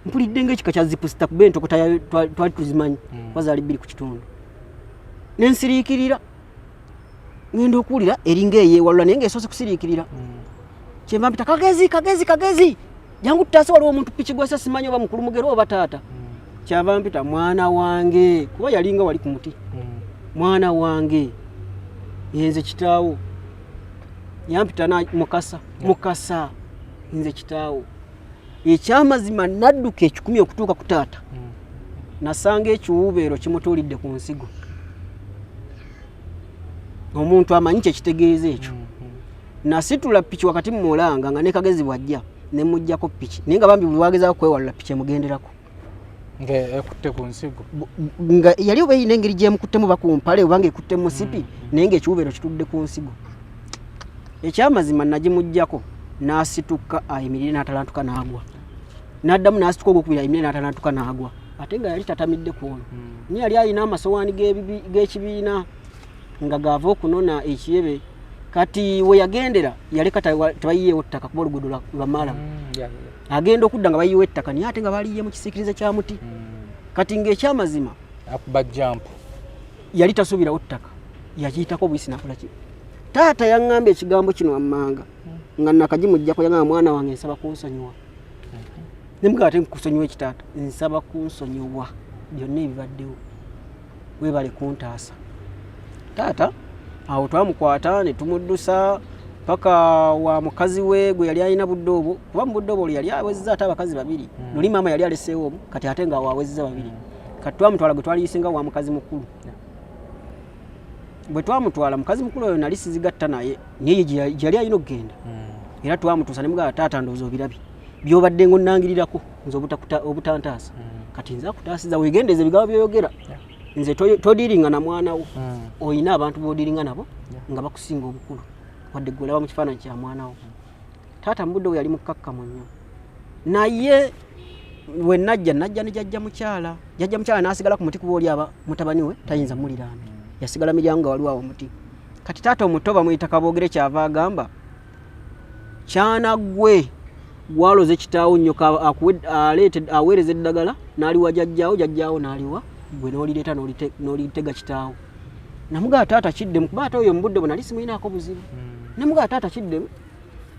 mpulidde ng'ekika kya zipusita kuba entokota twali tuzimanyi bazaali bbiri ku kitundu nensiriikirira ngenda okuwulira eringa eyeewalula naye ng'esoose kusiriikirira kyenva mpita Kagezi jangu tutaase waliwo omuntu piki gwesa simanyi oba mukulu Mugerwa oba taata kyava mpita mwana wange kuba yalinga wali ku muti mwana wange yenze kitaawo yampita Mukasa nze kitaawo ekyamazima nadduka ekikumi okutuuka ku taata nasanga ekiwuubeero kimutuulidde ku nsigo omuntu amanyi kyekitegeeza ekyo nasitula piki wakati mu mulanga nga ne Kagezi bwajja ne mujjako piki naye nga bambi buli wagezaako kwewalula piki emugenderako
ng'ekutte ku nsigo
nga yali oba eyina engeri gyemukuttemu bakumpale oba ng'ekutte mu musipi naye ng'ekiwuubeero kitudde ku nsigo ekyamazima nagimujjako n'asituka ayimirire n'atalantuka n'agwa n'addamu n'asituka ogwokubiri ayimirire n'atalantuka n'agwa ate nga yali tatamidde ku ono naye yali alina amasowaani g'ekibiina nga gaava okunona ekiyebe kati we yagendera yaleka tebayiyeewo ttaka kuba oluguudo lwa maalamu agenda okudda nga bayiyeewo ettaka naye ate nga baliye mu kisiikirize kya muti kati ng'ekyamazima
akuba jampu
yali tasuubirawo ttaka yakiyitako obuyisi nakola ki taata yaŋŋamba ekigambo kino wammanga nga nakagimujjako yaŋŋamba mwana wange nsaba kunsonyiwa nemugaa ate nkusonyiwa ekitaata nsaba kunsonyiwa byonna ebibaddewo weebale kuntaasa taata awo twamukwata ne tumuddusa paka wa mukazi we gwe yali alina budde obwo kuba mu budde obwo yali awezezza ate abakazi babiri luli maama yali aleseewo omu kati ate nga awezezza babiri kati twamutwala gwe twaliyisinga wa mukazi mukulu bwe twamutwala mukazi mukulu oyo nali sizigatta naye naye gyali alina okugenda era twamutuusa ne mugaa taata ndowooza obirabye byobadde ng'onnangirirako nze obutantaasa kati nze akutaasiza weegendeze ebigambo byoyogera nze todiiringa na mwana wo oyina abantu boodiiringa nabo nga bakusinga obukulu wadde gwe olaba mu kifaananyi kya mwana wo taata mu budde bwe yali mukkakkamu nnyo naye we najja ne jjajja mukyala n'asigala ku muti kuba oli aba mutabani we tayinza muliraana yasigala miryango nga waliwo awo muti kati taata omuto bamuyita Kaboogere kyava agamba kyana gwe gwaloze kitaawo nnyo aweereza eddagala n'aliwa jjajjaawo n'aliwa gwe n'olireeta n'olitega kitaawo namugaa taata kiddemu kuba ate oyo mu budde bwe nali simuyinaako buzibu namugaa taata kiddemu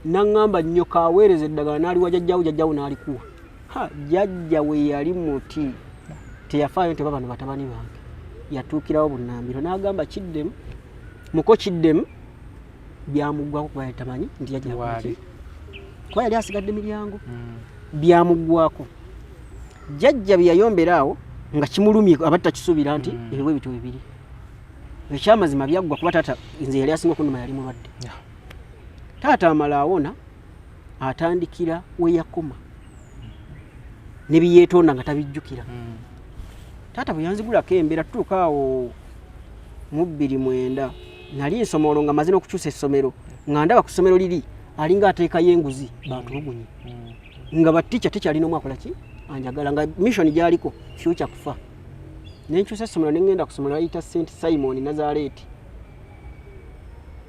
naŋŋamba nnyoka aweereza eddagala n'aliwa jjajjaawo n'alikuwa jjajja we yali muti teyafaayo nti bano batabani bange yatuukirawo bunnambiro n'agamba kiddemu muko kiddemu byamuggwako kuba yatamanyi nti yajjakuki kuba yali asigadde miryango byamuggwako jjajja bye yayombera awo nga kimulumye aba takisuubira nti ebiwe bityo bibiri ekyamazima byaggwa kuba taata nze yali asinga okunuma yali mulwadde taata amala awona atandikira we yakoma ne byeyeetonda nga tabijjukira taata bwe yanzigulako embeera tutuuka awo mu 29 nali nsoma olwo nga maze n'okukyusa essomero nga ndaba ku ssomero liri alinga ateekayo enguzi batulugunye nga batica tekyalina omu akola ki anjagala nga mission gyaliko future kufa nenkyusa essomero ne ngenda ku ssomero bayita St Simon Nazareti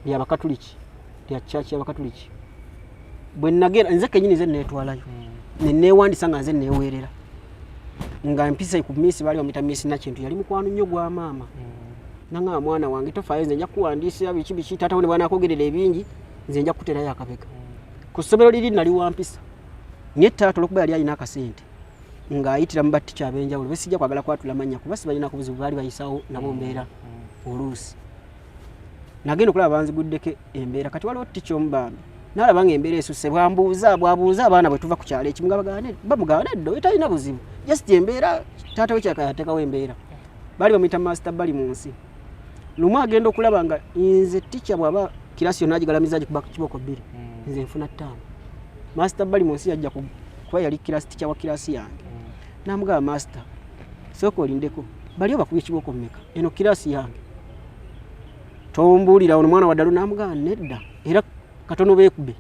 ly'Abakatuliki lya church y'Abakatuliki. Bwe nagenda nze kennyini nze neetwalayo ne neewandisa nga nze neeweerera nga mpisa ku miisi bali bamuyita miisi Nakintu yali mukwano nnyo gwa maama. Nanga mwana wange tofaayo nze nja kuwandiisa biki taata we ne bwanaakogerera ebingi nze nja kuterayo akabega. Ku ssomero liri nali wampisa naye taata olwokuba yali alina akasente ng'ayitira mu batticha ab'enjawulo besijja kwagala kwatula mannya kuba sibalina ku buzibu baali bayisawo nabo mbeera oluusi. Nagenda okulaba banziguddeko embeera kati waliwo tticha omubambi n'alaba ng'embeera esusse bwabuuza abaana bwe tuva ku kyalo ekimu bamugaba nedda oyo talina buzibu just embeera taata we kyaka yateekawo embeera. Baali bamuyita master bali mu nsi. Lumu agenda okulaba nga nze tticha bw'aba kirasi yonna agigalamiza gikuba kibooko bbiri nze nfuna 5. Master bali mu nsi yajja kuba yali kirasi tticha wa kirasi yange. Namugaba master sooka olindeko bali bakubye kibooko mmeka eno kirasi yange tombuulira ono mwana wa ddalo. Namugaba nedda era katono beekube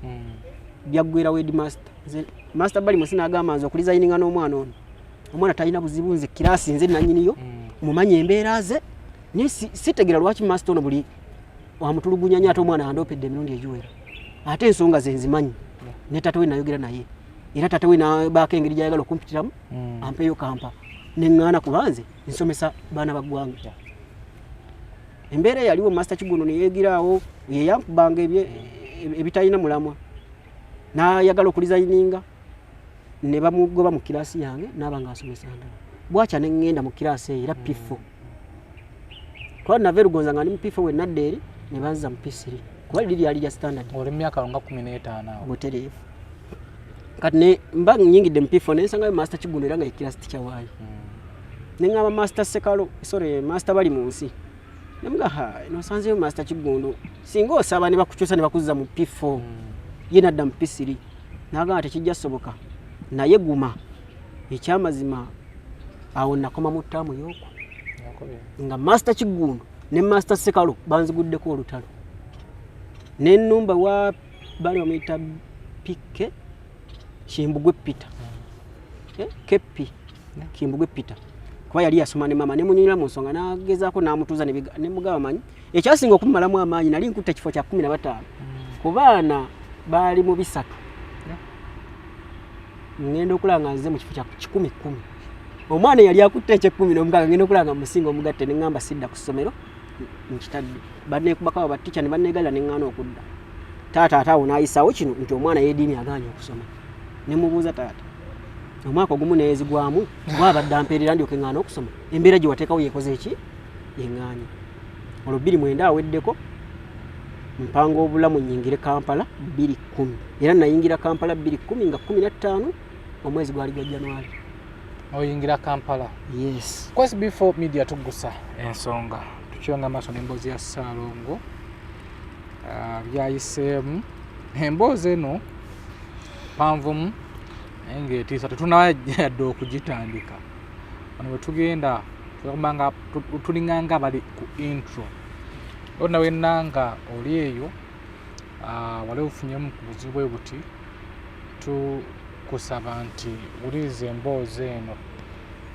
byaggwera wedi master. Master bali mu nsi n'agamba nze okulizayininga n'omwana ono omwana talina buzibu nze kirasi nze nannyiniyo mumanye embeera ze naye sitegera lwaki master ono buli wamutulugunya nnyo ate omwana yandoopedde emirundi egiwera ate ensonga ze nzimanyi ne taata we nayogera naye era taata we n'abaako engeri gy'ayagala okumpitiramu ampeeyo kampa neŋŋaana kuba nze nsomesa baana ba ggwanga. Embeera yaliwo master Kiguno ne yeegiraawo ye yankubanga ebitalina mulamwa n'ayagala okulizayininga ne bamugoba mu kirasi yange n'aba ng'asomesa ndala. Bwakya ne ŋŋenda mu kirasi eyo era P4 kuba nava erugonza nga ndi mu P4 we nadda eri ne banza mu P3 kuba liri lyali lya standard.
Oli myaka nga 15
butereevu kati ne mba nnyingidde mu P4 ne nsangayo master Kiguno era nga ye kirasi ticca waayo. Ne ŋŋamba master Sekalo master bali mu nsi namuga nosanzeyo master Kiguno singa osaba ne bakukyusa ne bakuzza mu P4 ye nadda mu P3 n'agamba tekijja soboka naye guma ekyamazima awo nakoma mu ttaamu y'oku nga master Kiguno ne master Sekalo banziguddeko olutalo n'ennumba wa bali bamuyita Pike Kimbugwe Peter Kepi Kimbugwe Peter kuba yali yasoma ne mama ne munyira mu nsonga n'agezaako n'amutuuza ne mugaba manyi ekyasinga okumalamu amaanyi nali nkutta ekifo kya 15 ku baana baali mu 3 ngenda okulanga nze mu kifo kya 10 omwana yali akutta ekye-10 n'omukaaga ngenda okulanga musinga omugatte ne ngamba sidda ku ssomero nkitadde banneekubako abatticha ne banneegala ne ŋŋaana okudda. Taata ate awo n'ayisaawo kino nti omwana yeediini agaanye okusoma ne mubuuza taata omwaka ogumu neezigwamu bwabadde ampeerera ndyoke ŋŋaana okusoma embeera gye wateekawo yeekoze eki yeŋŋaanye. Olwo 2009 aweddeko mpanga obulamu nnyingire Kampala 2010 era nayingira Kampala 2010 nga 15 omwezi gwali gwa January.
Oyingira Kampala?
Yes.
Kwa SB4 Media Tuggussa Enssonga tukyonga amaaso n'emboozi ya Ssaalongo byayiseemu emboozi eno panvumu naye ng'etiisa tetunayadde okugitandika. Wano bwe tugenda tukubanga tulinganga bali ku intro onna wennanga oli eyo wali ofunyemu ku buzibu bwe buti tukusaba nti wuliriza emboozi eno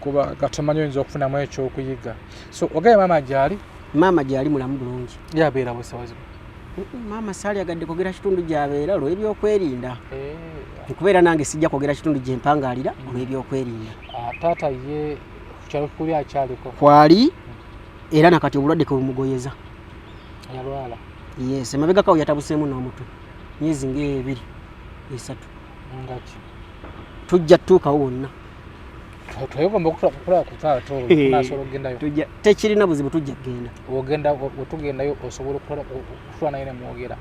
kuba gatomanyi oyinza okufunamu ekyokuyiga. So ogaye maama gyali?
Maama gyali mulamu bulungi.
Yabeera bwesawazibu?
Maama saalyagadde kwogera kitundu gy'abeera olw'ebyokwerinda. Nkubeera nange sijja kwogera kitundu gye mpangaalira olw'ebyokwerinda.
Taata ye kukyalo kuli akyaliko?
Kwali era nakati obulwadde ke bumugoyeza.
Yalwala?
Yes, emabegako yatabuseemu n'omutwe myezi nga 2-3.
Ngaki?
Tujja tutuukawo wonna.
Twegomba okukola ku taata olwo nasobola okugendayo?
Tekirina buzibu tujja kugenda.
Wetugendayo osobola okutuula naye ne mwogera?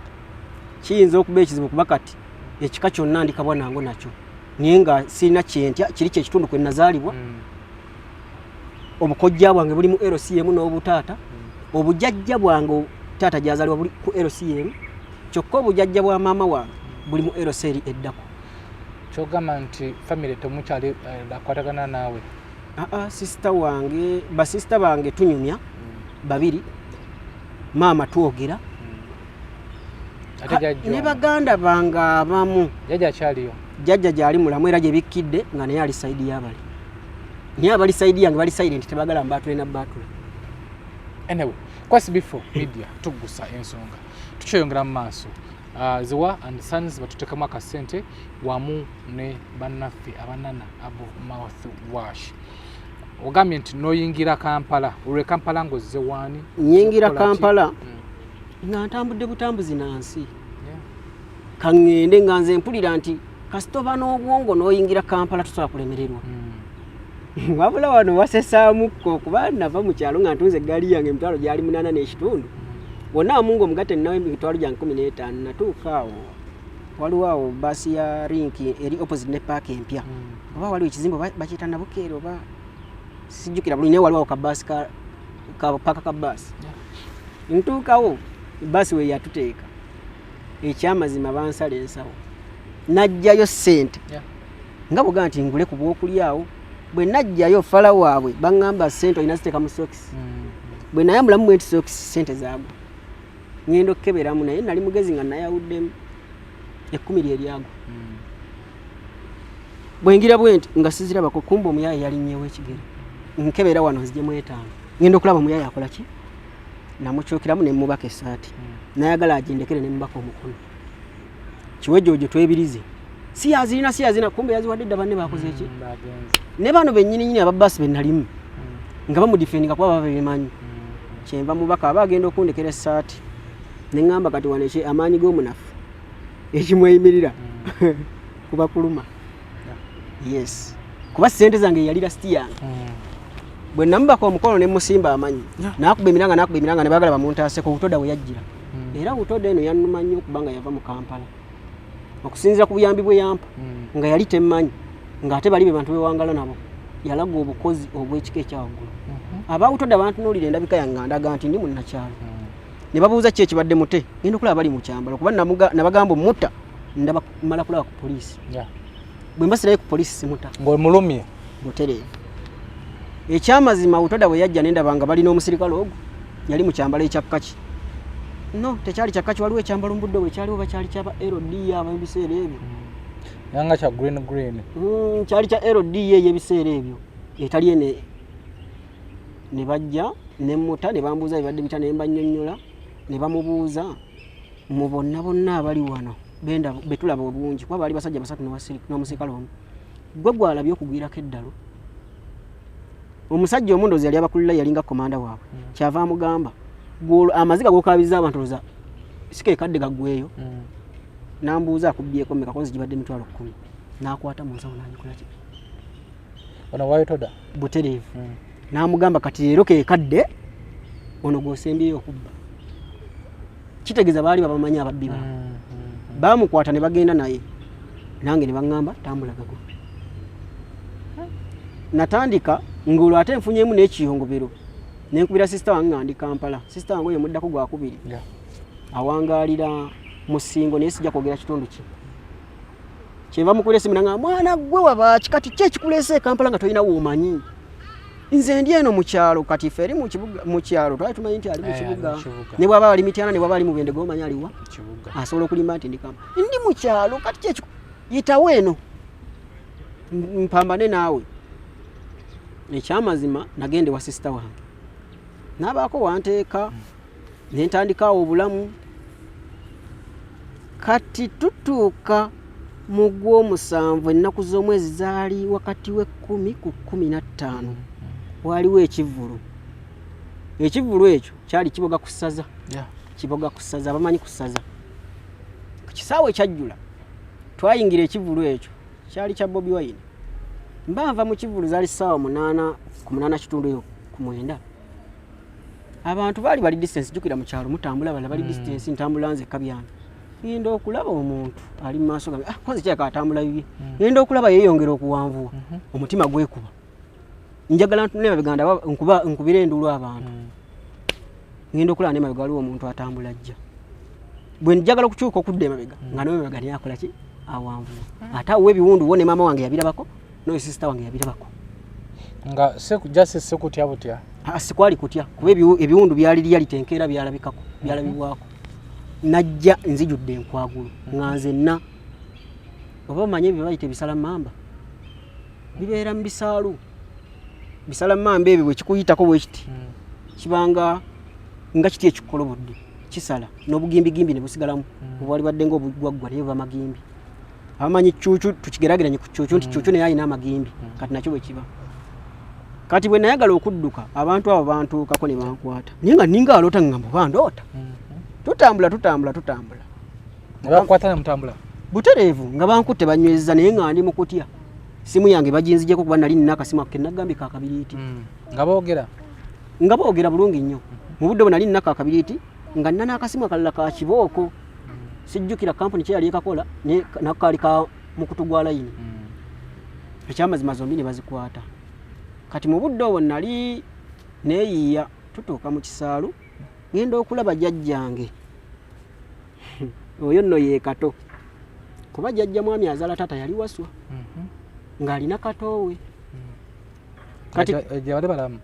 Kiyinza okuba ekizibu kuba kati ekika kyonna ndikabwa nango nakyo naye nga sirina kyentya kiri kyekitundu kwe nazaalibwa. Obukojja bwange buli mu LCM n'obutaata. Obujjajja bwange taata gyazaalibwa buli ku LCM kyokka obujjajja bwa maama wange buli mu LCL eddako.
Kyogamba nti family temukyali akwatagana naawe?
Sister wange basista bange tunyumya babiri maama twogera ne baganda bange abamu.
Jjajja akyaliyo?
Jjajja gyali mulamu era gye bikkidde nga naye ali sayidi y'abali. Niye abalisaidia nga bali silent tebagala mbatule na batule.
Anyway, kwa SB4 Media Tuggussa Enssonga tukyeyongera mu maaso Ziwa and Sons batutekamu akasente wamu ne bannaffe abanana abo mouthwash. Ogambye nti noyingira Kampala olwe Kampala ngozze wani?
Nyingira Kampala nga ntambudde butambuzi nansi kangende nga nze mpulira nti kasitoba n'obwongo noyingira Kampala tusobola kulemererwa. Wabula wano wasesaamuko kuba nava mu kyalo nga ntunze eggaali yange emitwalo gyali 8 n'ekitundu. Wonna amungu omugatte nawe emitwalo gyange 15 natuuka awo. Waliwo awo basi ya Rinki eri opposite ne park empya. Oba waliwo ekizimbo bakiyita Nabukeero oba sijjukira bulungi waliwo awo kabasi ka paka ka basi. Ntuukawo basi we yatuteeka. Ekyamazima bansala ensawo. Najjayo ssente. Nga bugamba nti ngule ku bw'okulyawo. Bwe najjayo fala waabwe bangamba ssente olina ziteeka mu sokisi. Bwe nayambulamu bwenti sokisi ssente zaabwe. Ngenda okkeberamu naye nali mugezi nga nayawuddemu 10 lyeryago. Bwe ngira bwenti nga sizirabako kumba omuyaya yalinnyewo ekigere. Nkebera wano nzijemu 5. Ngenda okulaba omuyaya akola ki? Namukyukiramu ne mubaka essaati. Nayagala agindekere ne mubaka omukono. Kiwejjojo twebirize. Siyazina kumbe yaziwadde dda banne bakoze ki? Ne bano bennyini ababasi bennalimu. Nga bamudifendinga kuba babemanyi. Kyenva mubaka abagenda okundekera essaati. Ne ngamba kati waneche amaanyi g'omunafu. Ekimweyimirira. Kuba kuluma. Yes. Kuba ssente zange yalira siti yange. Bwe namubaka omukono ne musimba amanyi. Nakuba emiranga ne bagala bamuntaase ku butoda we yajjira. Era butoda eno yannuma nnyo kubanga yava mu Kampala. Okusinzira ku buyambi bwe yampa nga yali temmanyi ng'ate bali be bantu bewangala nabo yalaga obukozi obw'ekika ekyawaggulu. Abawutoda bantunuulira endabika yange ndaga nti ndi munnakyalo. Ne babuuza ki ekibadde mute ngenda okulaba bali mu kyambalo kuba nabagamba mutta ndaba mala kulaba ku poliisi. Bwe mbasirayo ku poliisi simuta
ng'omulumye
butereevu. Ekyamazima butoda bwe yajja nendaba nga balina omusirikale ogwo yali mu kyambalo ekyakaki. No, tekyali kyakaki waliwo ekyambalo mbudde bwe kyaliwo bakyali kyaba LD aba ebiseera ebyo.
Yanga kya green.
Kyali kya LD ebiseera ebyo. Etali ne bajja ne muta ne bambuuza ebadde bita ne mbanyonnyola ne bamubuuza mu bonna abali wano benda betulaba obungi kuba bali basajja basatu n'omusirikale omu. Gwe gwalabye okugwirako eddalo. Omusajja omundozi yali abakulira yalinga komanda waabwe. Kyava amugamba amaziga gokabiza abantu loza sike kadde gagweyo. Nambuuza akubyeko mmeka konzi gibadde emitwalo 10. Nakwata mu nsawo n'anyikola ki?
Ono wayitoda
butereevu. Namugamba kati leero ke kadde ono gosembyeyo okubba. Kitegeeza baali babamanyi ababbi ba. Bamukwata ne bagenda naye. Nange ne bangamba tambula gago. Natandika ngulu ate nfunyemu n'ekiyongobero. Nenkubira sister wange ndi Kampala. Sister wange yemuddako gwa kubiri. Awangalira musingo naye sijja kwogera kitundu ki. Kyeva mukule simu nanga mwana gwe waba kikati kyekikulese Kampala nga toyina womanyi. Nze ndi eno mu kyalo kati feri mu kibuga mu kyalo twali tumanyi nti ali mu kibuga. Ne bwaba bali mitiana ne bwaba ali mu bende gomanya aliwa kibuga. Asobola okulimba nti ndi Kampala. Ndi mu kyalo kati kyekiku yitawo eno. Mpambane naawe. Ekyamazima nagende wa sister wange. Nabaako wanteeka nentandika obulamu kati tutuuka mu Gw'omusanvu ennaku z'omwezi zaali wakati we 10 ku 15 waliwo ekivulu. Ekivulu ekyo kyali kiboga kusaza. Kiboga kusaza abamanyi kusaza. Ku kisaawe ekyajjula twayingira ekivulu ekyo kyali kya Bobi Wine. Mbava mu kivulu zaali ssaawa 8 ku 8 kitundu eyo ku 9. Abantu bali distance jukira mu kyalo mutambula bali distance ntambula nze kabyange. Ngenda okulaba omuntu ali mu maaso gange. Kwanza kyaka atambula bibi. Ngenda okulaba yeeyongera okuwanvuwa. Omutima gwekuba. Njagala ntuneba biganda nkubira endulu abantu. Ngenda okulaba ne mabega waliwo omuntu atambula ajja. Bwe njagala okukyuka okudda emabega nga nawe mabega ne akola ki awanvuwa. Ate awo ebiwundu wone mama wange yabirabako no sister wange yabirabako.
Nga just sekutya butya.
Sikwali kutya kuba ebiwundu byali tenkeera byalabikako byalabibwako. Najja nzijudde enkwagulu nganze na oba manye bye bayite bisala mamba bibeera mu bisaalu bisala mambe ebyo bwe kikuyitako bwe kiti kibanga nga kiti ekikolobodde kisala n'obugimbi ne busigalamu obwali badde ng'obugwaggwa naye buba magimbi abamanyi cuucu tukigerageranye ku cuucu nti cuucu naye alina amagimbi kati nakyo bwe kiba kati bwe nayagala okudduka abantu abo bantuukako ne bankwata naye nga ninga aloota ngamba bandoota tutambula
nga bakwata ne mutambula
butereevu nga bankutte banyweza naye nga ndi mu kutya simu yange baginzijeko kuba nali nina akasimu ke nagambye ka kabiriiti
nga
boogera bulungi nnyo mu budde bwe nali nina ka kabiriiti nga nina n'akasimu akalala ka kibooko sijjukira kampuni kye yali ekakola nakaali ka mukutu gwa layini ekyamazima zombi ne bazikwata kati mu budde obwo nali neeyiiya tutuuka mu kisaalu ngenda okulaba jjajjange oyo nno ye Kato kuba jjajja mwami azaala taata yali Wasswa ng'alina Katoowe kati
bali balamu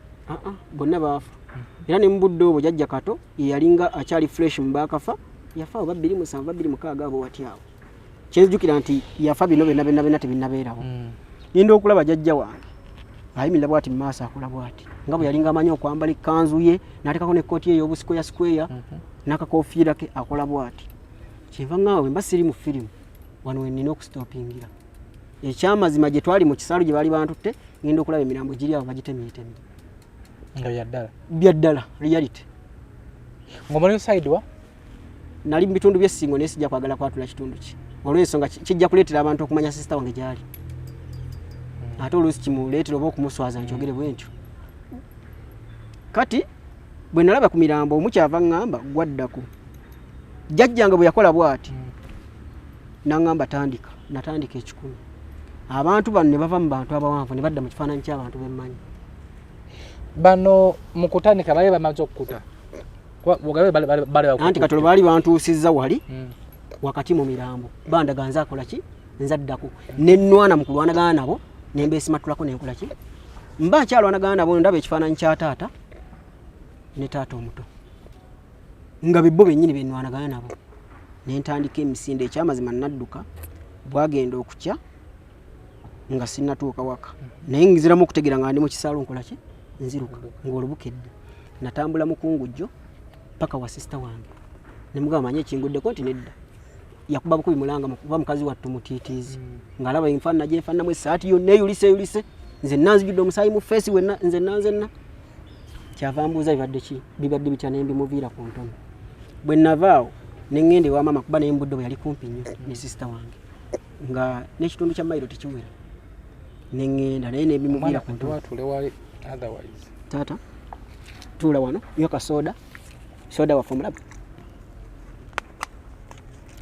bonna baafa era ne mu budde obwo jjajja Kato yalinga akyali fresh mu baakafa yafa oba 27 26 abo wati awo kyenzijukira nti yafa bino byonna tebinnabeerawo ngenda okulaba jjajja wange ayimirira bwati mu maaso akola bwati nga bwe yalinga amanyi okwambala ekkanzu ye n'ateekako n'ekkooti ye ey'obusikoya sikweya n'akakoofiira ke akola bwati kyenva ngaawe mba siri mu firimu wano we nnina okusitoopingira ekyamazima gye twali mu kisaalu gye baali bantutte ngenda okulaba emirambo giri awo bagitemiitemi
nga
byaddala reality
ng'omuli side wa
nali mu bitundu by'essingo naye sijja kwagala kwatula kitundu ki olw'ensonga kijja kuleetera abantu okumanya sisita wange gyali ate oluusi kimuleetera oba okumuswaza nkyogere bwe ntyo kati bwe nalaba ku mirambo omukyava ŋŋamba gwaddako jjajjange bwe yakola bw'ati naŋŋamba natandika 10 abantu bano ne bava mu bantu abawanvu ne badda mu kifaananyi ky'abantu bemmanyi
bano mu kutandika bali bamaze okukuta
anti katolo baali bantuusizza wali wakati mu mirambo bandaga nze akola ki nzaddako nennwana mu kulwanagana nabo nembeesimatulako nenkola ki mba nkyalwanagana nabo ndaba ekifaananyi kya taata ne taata omuto nga bibbo bennyini bennwanagana nabo nentandika emisinde ekyamazima nadduka bwagenda okukya nga sinnatuuka waka naye ngiziramu okutegera nga ndi mu kisaalu nkola ki nziruka ng'olubukedde natambula mukungujjo paka wa sister wange nemugamba manye kinguddeko nti nedda yakuba bukubi mulanga kuba mukazi wattu mutiitiizi ng'alaba enfaanana gye nfaananamu essaati yonna eyulise nze nanzijudde omusaayi mu feesi wenna nze nanzenna kyava mbuuza bibadde bitya ne mbimuviira ku ntono bwe navaawo ne ŋŋenda ewa maama kuba naye mbudde bwe yali kumpi nnyo ne sister wange nga n'ekitundu kya mayiro tekiwera ne ŋŋenda naye ne mbimuviira ku ntono taata tuula wano yoka soda waffe omulaba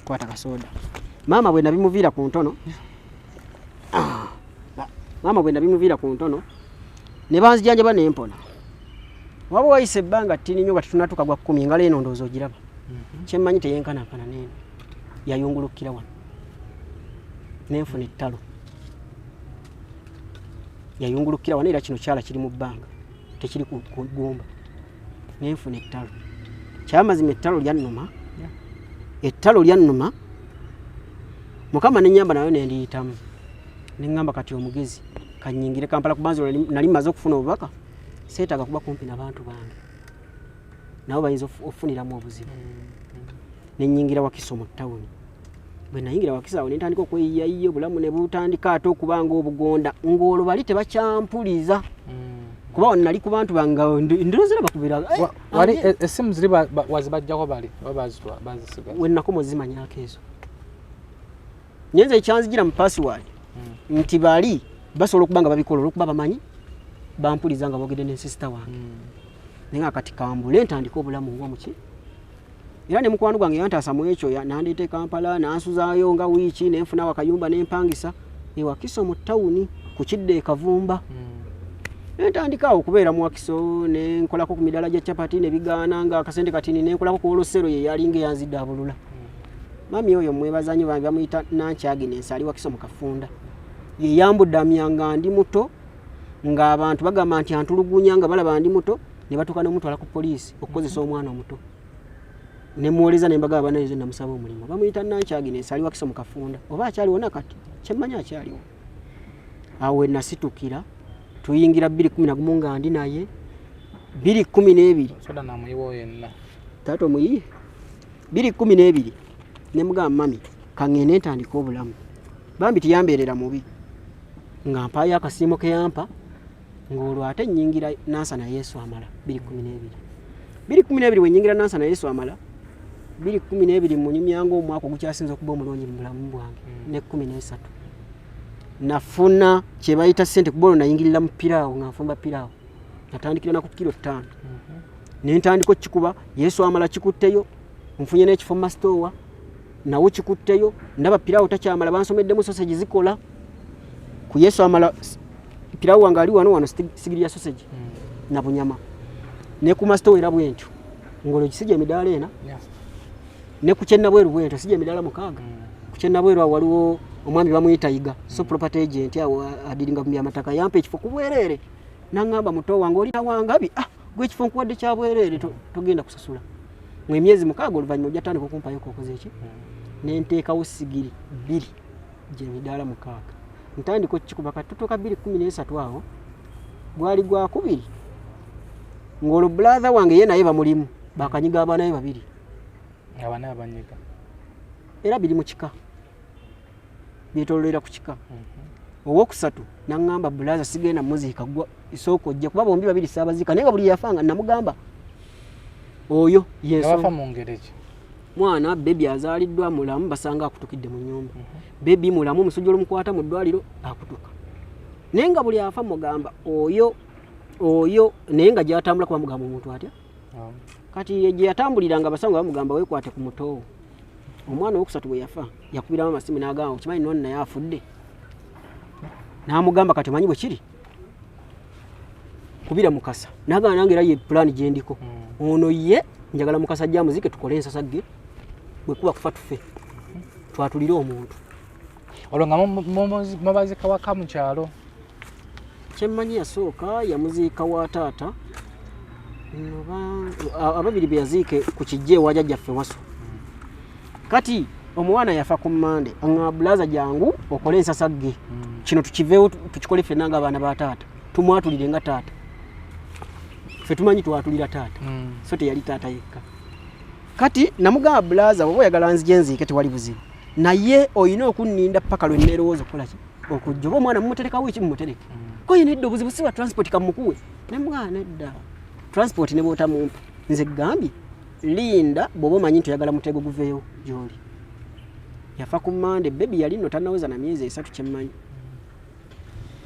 kwata kasoda maama bwe nabimuviira ku ntono ne banzijanjaba nempona waba wayise ebbanga ttini nnyo bati tunatuuka gwa 10 engalo eno ndowooza ogiraba kyemmanyi teyenkanankana neeno yayungulukkira wano nenfuna ettalo yayungulukkira wano era kino kyala kiri mu bbanga tekiri ku ggumba nenfuna ettalo kyamazima ettalo lyannuma mukama nenyamba nayo nendiyitamu neŋŋamba kati omugezi kannyingire Kampala kubanza nali maze okufuna obubaka seetaaga kuba kumpi n'abantu bange nabo bayinza okufuniramu obuzibu nennyingira Wakiso mu ttawuni bwe nayingira Wakiso awo nentandika okweyiyayiya obulamu ne butandika ate okubanga obugonda ng'olwo bali tebakyampuliza kuba nali ku bantu bange ndowooza bakubira
wali essimu ziri wazibajjako bali bazisiga
we nakoma zimanyako ezo nyenze ekyanzigira mu password nti bali basobola okuba nga babikola olwokuba bamanyi bampuliza nga boogedde ne sister wange naye nga kati kambule ntandika obulamu ng'omuki era ne mukwano gwange yantaasa mu ekyo nandeeta e Kampala nansuzaayo nga wiiki nenfuna wakayumba nempangisa ewakiso mu ttawuni ku kidde ekavumba nentandika okubeera mu Wakiso nenkolako ku midala gya chapati ne bigaana nga akasente katini nenkolako ku olosero ye yalinga eyanzidde abulula mami oyo mwebazanyi bange bamuyita Nankyagines ali Wakiso mu Kafunda ye yambudde amyanga ndi muto ng'abantu bagamba nti antulugunya nga balaba ndi muto ne batuuka n'omutwala ku poliisi okukozesa omwana omuto ne muwoleza ne mbagamba bana ezo namusaba omulimu bamuyita Nankyagines ali Wakiso mu Kafunda oba akyaliwo nakati kyemmanyi akyaliwo awo we nasitukira tuyingira 2011 nga ndi naye 2012
soda na muyiwo yenna
tato muyi 2012 ne mugamba mami kangene ntandika obulamu bambi tiyamberera mubi nga mpayo akasiimo ke yampa ng'olwo ate nnyingira nansa na Yesu amala 2012 wenyingira nansa na Yesu amala 2012 munyumyanga omwaka ogukyasinza okuba omulungi mu bulamu bwange ne 13 nafuna kye bayita ssente kubolo nayingirira mu piraawo nga nfumba piraawo natandikira na ku kilo 5 nentandika okikuba Yesu amala kikutteyo nfunye n'ekifo mu masitowa nawo kikutteyo ndaba piraawo takyamala bansomeddemu sausage zikola ku Yesu amala piraawo wange ali wano sigiri ya sausage na bunyama ne ku masitowa era bwentyo ngolo kisije emidaala ena ne ku kyennabweru bwentyo sije emidaala mukaaga ku kyennabweru waliwo omwami bamuyita Yiga so property agent awo adiringa mu amataka yampa ekifo kubwerere nangamba muto wange oli nawangabi gwe ekifo nkuwadde kya bwerere togenda kusasula mwe myezi mukaaga oluvanyuma ojja tandika okumpayo kokoze eki nenteekawo sigiri 2 gye midaala mukaaga ntandika okikuba katutoka 2013 awo gwali gwa kubiri ng'olwo brother wange ye naye bamulimu bakanyiga abaana be babiri
abana abanyiga
era biri mu kika byetololera ku kika owokusatu nangamba brother sigenda muzika gwa isoko ojja kuba bombi babiri saabazika naye buli yafanga namugamba oyo Yesu
abafa mu ngereki
mwana baby azaliddwa mulamu basanga akutukidde mu nyumba baby mulamu musujjolo mukwata mu ddwaliro akutuka nenga buli afa mugamba oyo nenga gyatambula kuba mugamba omuntu atya kati ye gyatambuliranga basanga bamugamba wekwate ku mutowo omwana owokusatu bwe yafa yakubiramu amasimu n'agamba okimanyi noni naye afudde n'amugamba kati manyi bwe kiri kubira mukasa n'agamba nange era ye plan gye ndiko ono ye njagala mukasa ajja muzike tukole ensasagge bwe kuba kufa tufe twatulire omuntu
olwo nga mubazika waka mu kyalo
kyemmanyi yasooka yamuziika wa taata ababiri bye yaziike ku kijje ewajjajjaffe Wasswa kati omwana yafa ku Mmande nga bulaza jangu okole ensasagge kino tukiveewo tukikole ffenna nga abaana ba taata tumwatulire nga taata ffe tumanyi twatulira taata so teyali taata yekka kati namugamba bulaza bwoba oyagala nzije nziike tewali buzibu naye oyina okunninda paka lwe neerowooza okukola ki okujja oba omwana mumuterekawo eki mumutereke koye nedda obuzibu si bwa transport kamukuwe nemugamba nedda transport ne bw'otamumpa nze gambye linda bw'oba omanyi nti oyagala mutego guveewo gy'oli yafa ku Mmande bebi yali nno tannaweza na myezi 3 kyemmanyi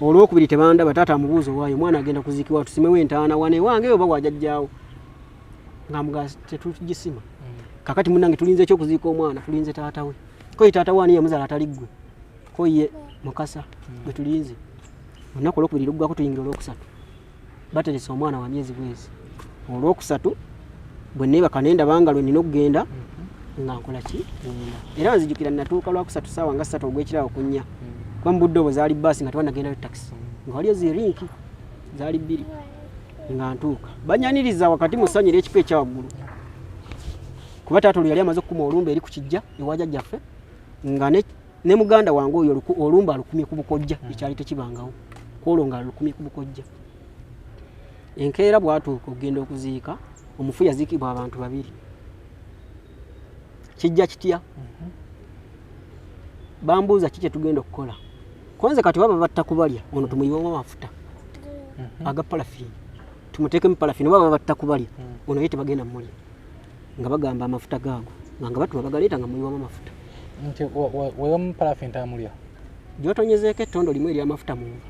olwokubiri tebandaba taata amubuuza owaayo omwana agenda kuziikibwa tusimewo entaana wane wange oba wajjajjaawo ng'amugaa tetugisima kakati munnange tulinze ekyokuziika omwana tulinze taata we koye taata waani yamuzaala atali ggwe koye mukasa gwe tulinze olunaku olwokubiri luggwako tuyingira olwokusatu bateresa omwana wa myezi bwezi olwokusatu bwe neebaka nendaba nga lwe nina okugenda nga nkola ki era nzijukira natuuka lwakusatu ssaawa nga 3 ogw'ekiraawo ku 4 kuba mu budde obwo zaali baasi nga tebannagendayo takisi nga waliyo zirinki zaali 2 nga ntuuka banyaniriza wakati mu ssanyu ery'ekifo ekyawaggulu kuba taata olwo yali amaze okukuma olumba eri ku kijja ewajjajjaffe nga ne muganda wange oyo olumba alukumye ku bukojja ekyali tekibangawo kwolwo nga alukumye ku bukojja enkeera bwatuuka okugenda okuziika omufu yaziikibwa abantu 2 kijja kitya bambuuza ki kye tugenda okukola kwanza kati baba batta kubalya ono tumuyiwamu amafuta aga parafini tumuteekemu parafini baba batta kubalya ono ye tebagenda mmulya nga bagamba amafuta gaago nga batuma bagaleeta nga muyiwamu amafuta
nti wewamu parafini tamulya
gyotonyezeeko ettondo limu ery'amafuta mu nva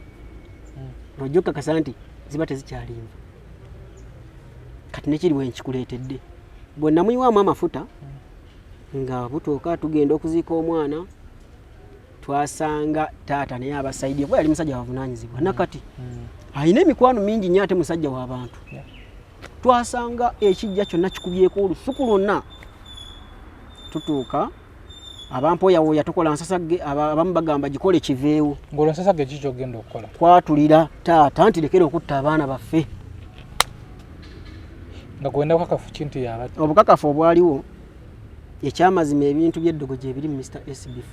lwojja okukakasa nti ziba tezikyalinva kati nekiri bwe nkikuleetedde bwe namuyiwamu amafuta nga butuuka tugenda okuziika omwana twasanga taata naye abasaidye kuba yali musajja wavunaanyizibwa nakati alina emikwano mingi nnyo ate musajja w'abantu twasanga ekijja kyonna kikubyeko olusuku lwonna tutuuka abampooyawooya tukola nsasagge abamu bagamba gikole kiveewo
ng'olwo nsasagge kiki ky'ogenda okukola
kwatulira taata nti lekera okutta abaana baffe
nga gwenda bukakafu kintu yabadde
obukakafu obwaliwo ekyamazima ebintu by'eddogo gye biri Mr. SB4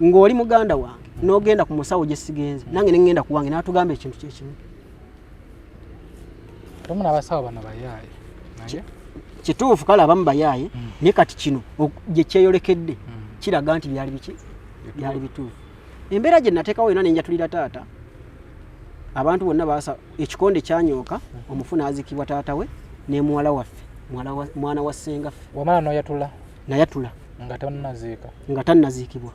ng'oli muganda wange n'ogenda ku musawo gye sigenze nange ne ngenda ku wange n'atugamba ekintu kye kimu.
Tomuna abasawo bano bayaaye naye
kituufu kale abamu bayaaye naye kati kino gye kyeyolekedde kiraga nti byali biki byali bituufu. Embeera gye nateekawo yonna ne njatulira taata abantu bonna baasa ekikonde kyanyooka omufuna azikibwa taata we ne muwala waffe mwana wa ssengaffe
wamala n'oyatula
nayatula
nga
tannaziikibwa.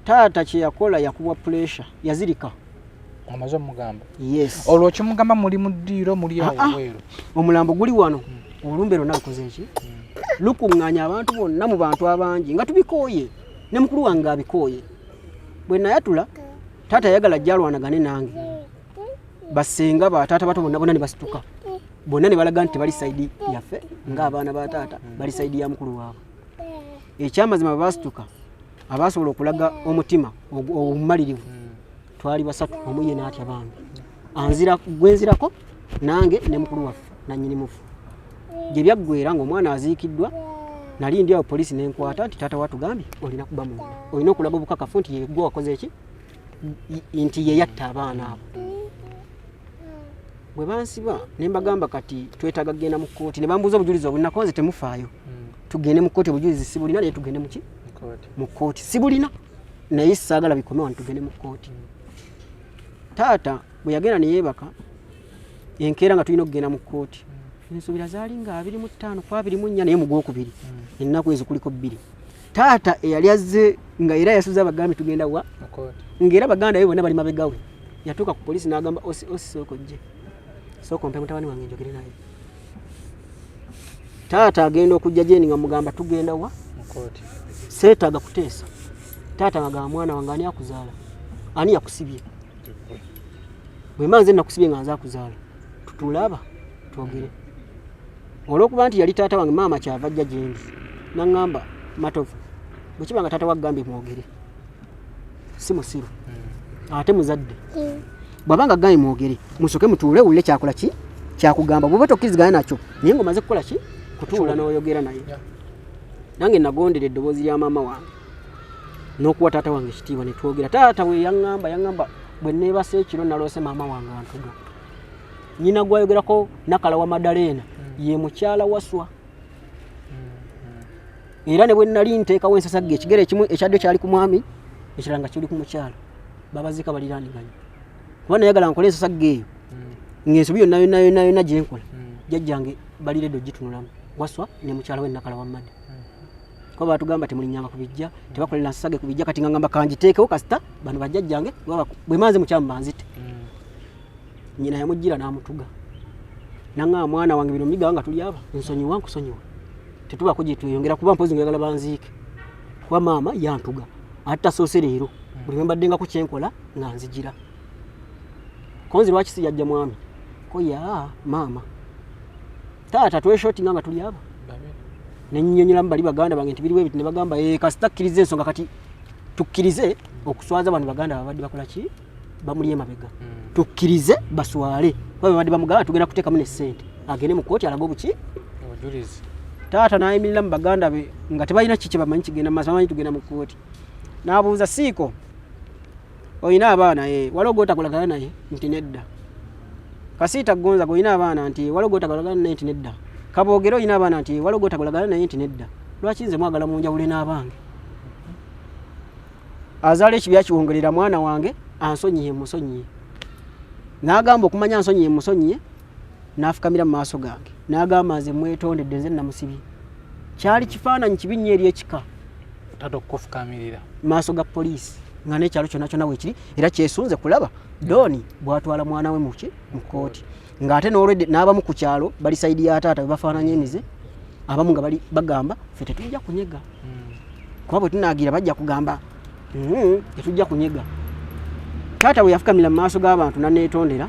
Taata kye yakola yakubwa pressure yazirika
amaze omugamba
yes
olwo kimugamba muli mu ddiiro muli awo bweru
omulambo guli wano olumbe lwonna lukoze eki lukuŋŋaanya abantu bonna mu bantu abangi nga tubikooye ne mukulu wange abikooye. Bwe nayatula taata yagala jjalwanagane nange basenga bataata bato bonna ne basituka bonna ne balaga nti bali saidi yaffe ng'abaana ba taata bali saidi ya mukulu waabwe. Ekyamazima basituka abasobola okulaga omutima obumalirivu twali basatu omu ye n'atya bange anzira gwenzirako nange ne mukulu waffe nannyini mufu. Gye byaggwera ng'omwana aziikiddwa nali ndi awo poliisi n'enkwata nti taata watugambye olina kuba munda olina okulaga obukakafu nti yegwe wakoze eki nti ye yatta abaana abo. Bwe bansiba ne mbagamba kati twetaaga kugenda mu kkooti ne bambuuza obujulizi obunakonze temufaayo tugende mu kkooti obujulizi sibulina naye tugende muki mu kkooti sibulina naye saagala bikome wano tugende mu kkooti. Taata bwe yagenda ne yeebaka enkeera nga tulina okugenda mu kkooti ensuubira zaali nga 25 ku 24 naye mu gwokubiri ennaku ezo kuliko 2. Taata eyali azze nga era yasuza abagambi tugenda wa ng'era baganda be bonna bali mabegawe yatuuka ku poliisi n'agamba osi sooko jje sooko mpe mutabani wange njogere naye. Taata agenda okujja gye nga mugamba tugenda wa seetaaga kuteesa. Taata ng'agamba mwana wange ani akuzaala ani yakusibye bwe manze nakusibye nga nze akuzaala tutulaba twogere. Olw'okuba nti yali taata wange maama kyava ajja gye ndi n'aŋŋamba matovu bwe kiba nga taata wagambye mwogere si musiru ate muzadde bw'abanga agambye mwogere musoke mutuule owulire kyakola ki kyakugamba bw'oba tokkiriziganya nakyo naye ng'omaze kukola ki kutuula n'oyogera naye. Nange nagondera eddoboozi lya maama wange n'okuwa taata wange ekitiibwa ne twogera. Taata we yaŋŋamba bwe neebasa ekiro naloose maama wange Antuga nnyina gwayogerako Nakala wa Madalena ye mukyala Wasswa era ne bwe nali nteekawo ensasagge ekigere ekimu ekyadde kyali ku mwami ekirala nga kiri ku mukyala babaziika baliraaniganya kuba nayagala nkole ensasagge eyo ng'ensobi yonna gye nkola jjajjange baliredde ogitunulamu Wasswa ne mukyala we Nakala wa Madde kuba batugamba temulinyanga ku bijja tebakolera nsasagge ku bijja kati ngamba kanjiteekewo kasita bano bajjajjange bwe manze mukyamba nzite. Nyina yamujjira n'amutuga nanga mwana wange bino miga nga tuli aba nsonyiwa nkusonyiwa tetuba kujje tuyongera kuba mpozi ngagala banziike kuba maama yantuga atta soose leero buli mwe mbadde nga ku kyenkola nga nzigira konzi lwaki si yajja mwami ko ya maama taata tweshoti nga tuli aba nennyonnyola bali baganda bange nti biriwe biti ne bagamba kasita kkirize ensonga kati tukkirize okuswaza bano baganda babadde bakola ki bamuli emabega tukkirize baswale babe badde bamugala tugenda kuteekamu ne ssente agende mu kkooti alaga obuki obujulizi. Taata n'ayimirira mu baganda be nga tebalina kiki bamanyi kigenda maaso bamanyi tugenda mu kkooti n'abuuza siiko olina abaana waliwo gw'otakolagana naye nti nedda. Kasiita Gonza olina abaana nti waliwo gw'otakolagana naye nti nedda. Kaboogero olina abaana nti waliwo gw'otakolagana naye nti nedda. Lwaki nze mwagala munjawule n'abange azaala ekibya kiwongerera mwana wange ansonyiye musonyiye n'agamba okumanya ansonyiye musonyiye n'afukamira mu maaso gange n'agamba nze mwetondedde nze namusibye kyali kifaananyi kibi nnyo eri ekika
taata okufukamirira
maaso ga poliisi nga n'ekyalo kyonna kyonna weekiri era kyesunze kulaba Dooni bw'atwala mwana we mu kkooti ng'ate n'olwedde n'abamu ku kyalo bali sayidi ya taata bafaananya emize abamu nga bali bagamba ffe tetujja kunyega kuba bwe tunaagira bajja kugamba tetujja kunyega. Taata we yafukamira mu maaso g'abantu n'aneetondera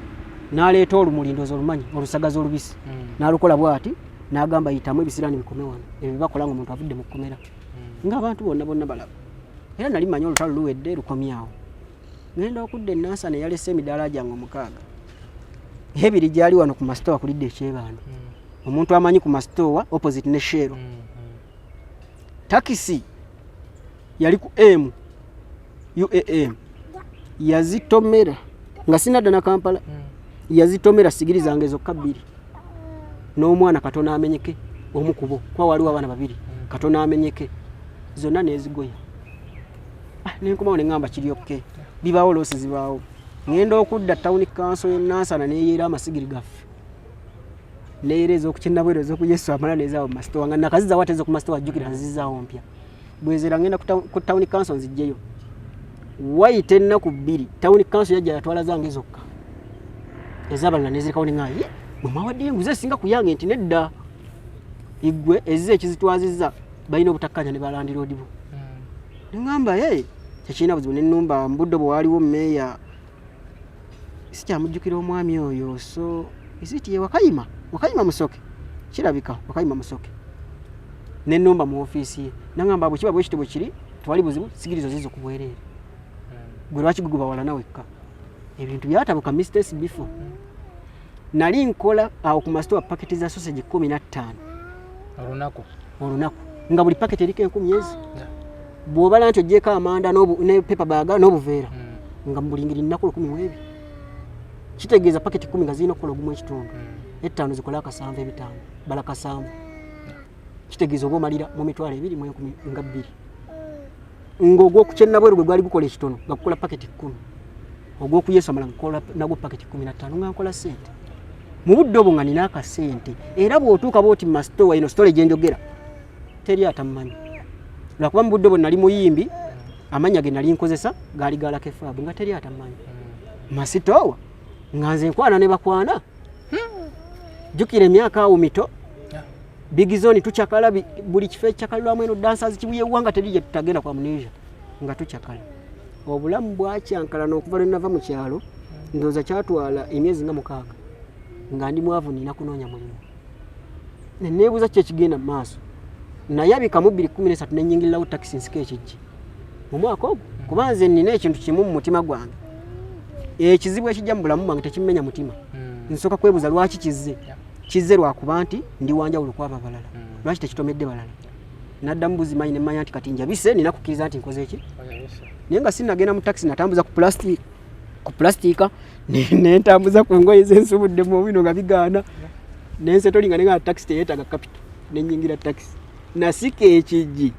n'aleeta olumuli ndoozi olumanyi olusagazi olubisi n'alukola bw'ati n'agamba yitamu ebisiraani bikome wano ebyo bakola ng'omuntu avudde mu kkomera ng'abantu bonna balaba era nali manyi olutalo luwedde lukomyawo ngenda okudda ennansana eyalese emidaala gyange 6 ebiri gyali wano ku masitowa kulidde ekyebando omuntu amanyi ku masitowa opposite ne Shero takisi yali ku UAM yazitomera nga sinadda na Kampala yazitomera sigiri zange zokka 2 n'omwana Katona amenyeke omukubo kwa waliwo abana 2 Katona amenyeke zonna nezigoya nenkomawo ne ngamba kiri okke bibaawo losi zibaawo ngenda okudda town council y'Nansana neyeera amasigiri gaffe neereza okukinabwerezo ku Yesu amala nezaawo masto nga nakaziza watezo ku masto wajjukira nzizaawo mpya bwezera ngenda ku town council nzijjeyo waite ennaku 2 town council yajja yatwala zange zokka ezabala nezirikawo ne ngaye mwawadde enguze singa kuyange nti nedda igwe ezize ekizitwazizza balina obutakkanya ne balandi road bo ngamba tekina buzibu n'ennumba mbuddo bwe waliwo meya sikyamujjukira omwami oyo so isiti ye wakayima musoke kirabika wakayima musoke n'ennumba mu ofiisi ye nangamba abo kiba bwe kitebo kiri twali buzibu sigirizo zizo kubwerere gwe lwaki guguba wala nawekka ebintu byatabuka Mr. SB4 nali nkola awo ku mastowa paketi za sausage 15 olunaku nga buli paketi eriko 10 ezi bw'obala nti ogyeko amanda ne paper baga n'obuveera nga mbulingiri nnaku 12 kitegeeza paketi 10 nga zirina okukola ogumu ekitundu 5 zikola akasanvu ebitaano bala kasanvu kitegeeza oba omalira mu mitwalo 2 mu 10 nga 2 ng'ogw'okukyennabweru gwe gwali gukola ekitono nga kukola paketi 10 ogw'okuyesu amala nkola nagwo paketi 15 nga nkola sente mu budde obwo nga nina akasente era bw'otuuka bw'oti mu mastowa ino sitole gye njogera teri atamanyi lwakuba mu budde obwo nali muyimbi amanya ge nali nkozesa gaali gaalako efaabu nga teri atamanyi masitowa nga nze nkwana ne bakwana jjukira emyaka awo mito bigizoni tukyakala buli kifo ekyakalirwamu eno dancers kibuyewanga teri gye tutagenda kwa amnesia nga tukyakala obulamu bwakyankala n'okuva lwe nava mu kyalo ndowooza kyatwala emyezi nga 6 nga ndi mwavu nina kunoonya mulimu neneebuuza kiki ekigenda mu maaso nayabika mu 2013 nenyingirirawo takisi nsika ekijji mu mwaka ogwo kuba nze nina ekintu kimu mu mutima gwange ekizibu ekijja mu bulamu bwange tekimumenya mutima nsooka kwebuuza lwaki kizze lwakuba nti ndi wanjawulo kwaba balala lwaki tekitomedde balala naddamu buzimanyi nemmanya nti kati njabise nina kukkiriza nti nkoze eki naye nga sinagenda mu takisi natambuza ku plastika nentambuza ku ngoye zensubudde mu bino nga bigaana nensetolinga nenga takisi teyeetaga kapito nenyingira takisi nasika ekijji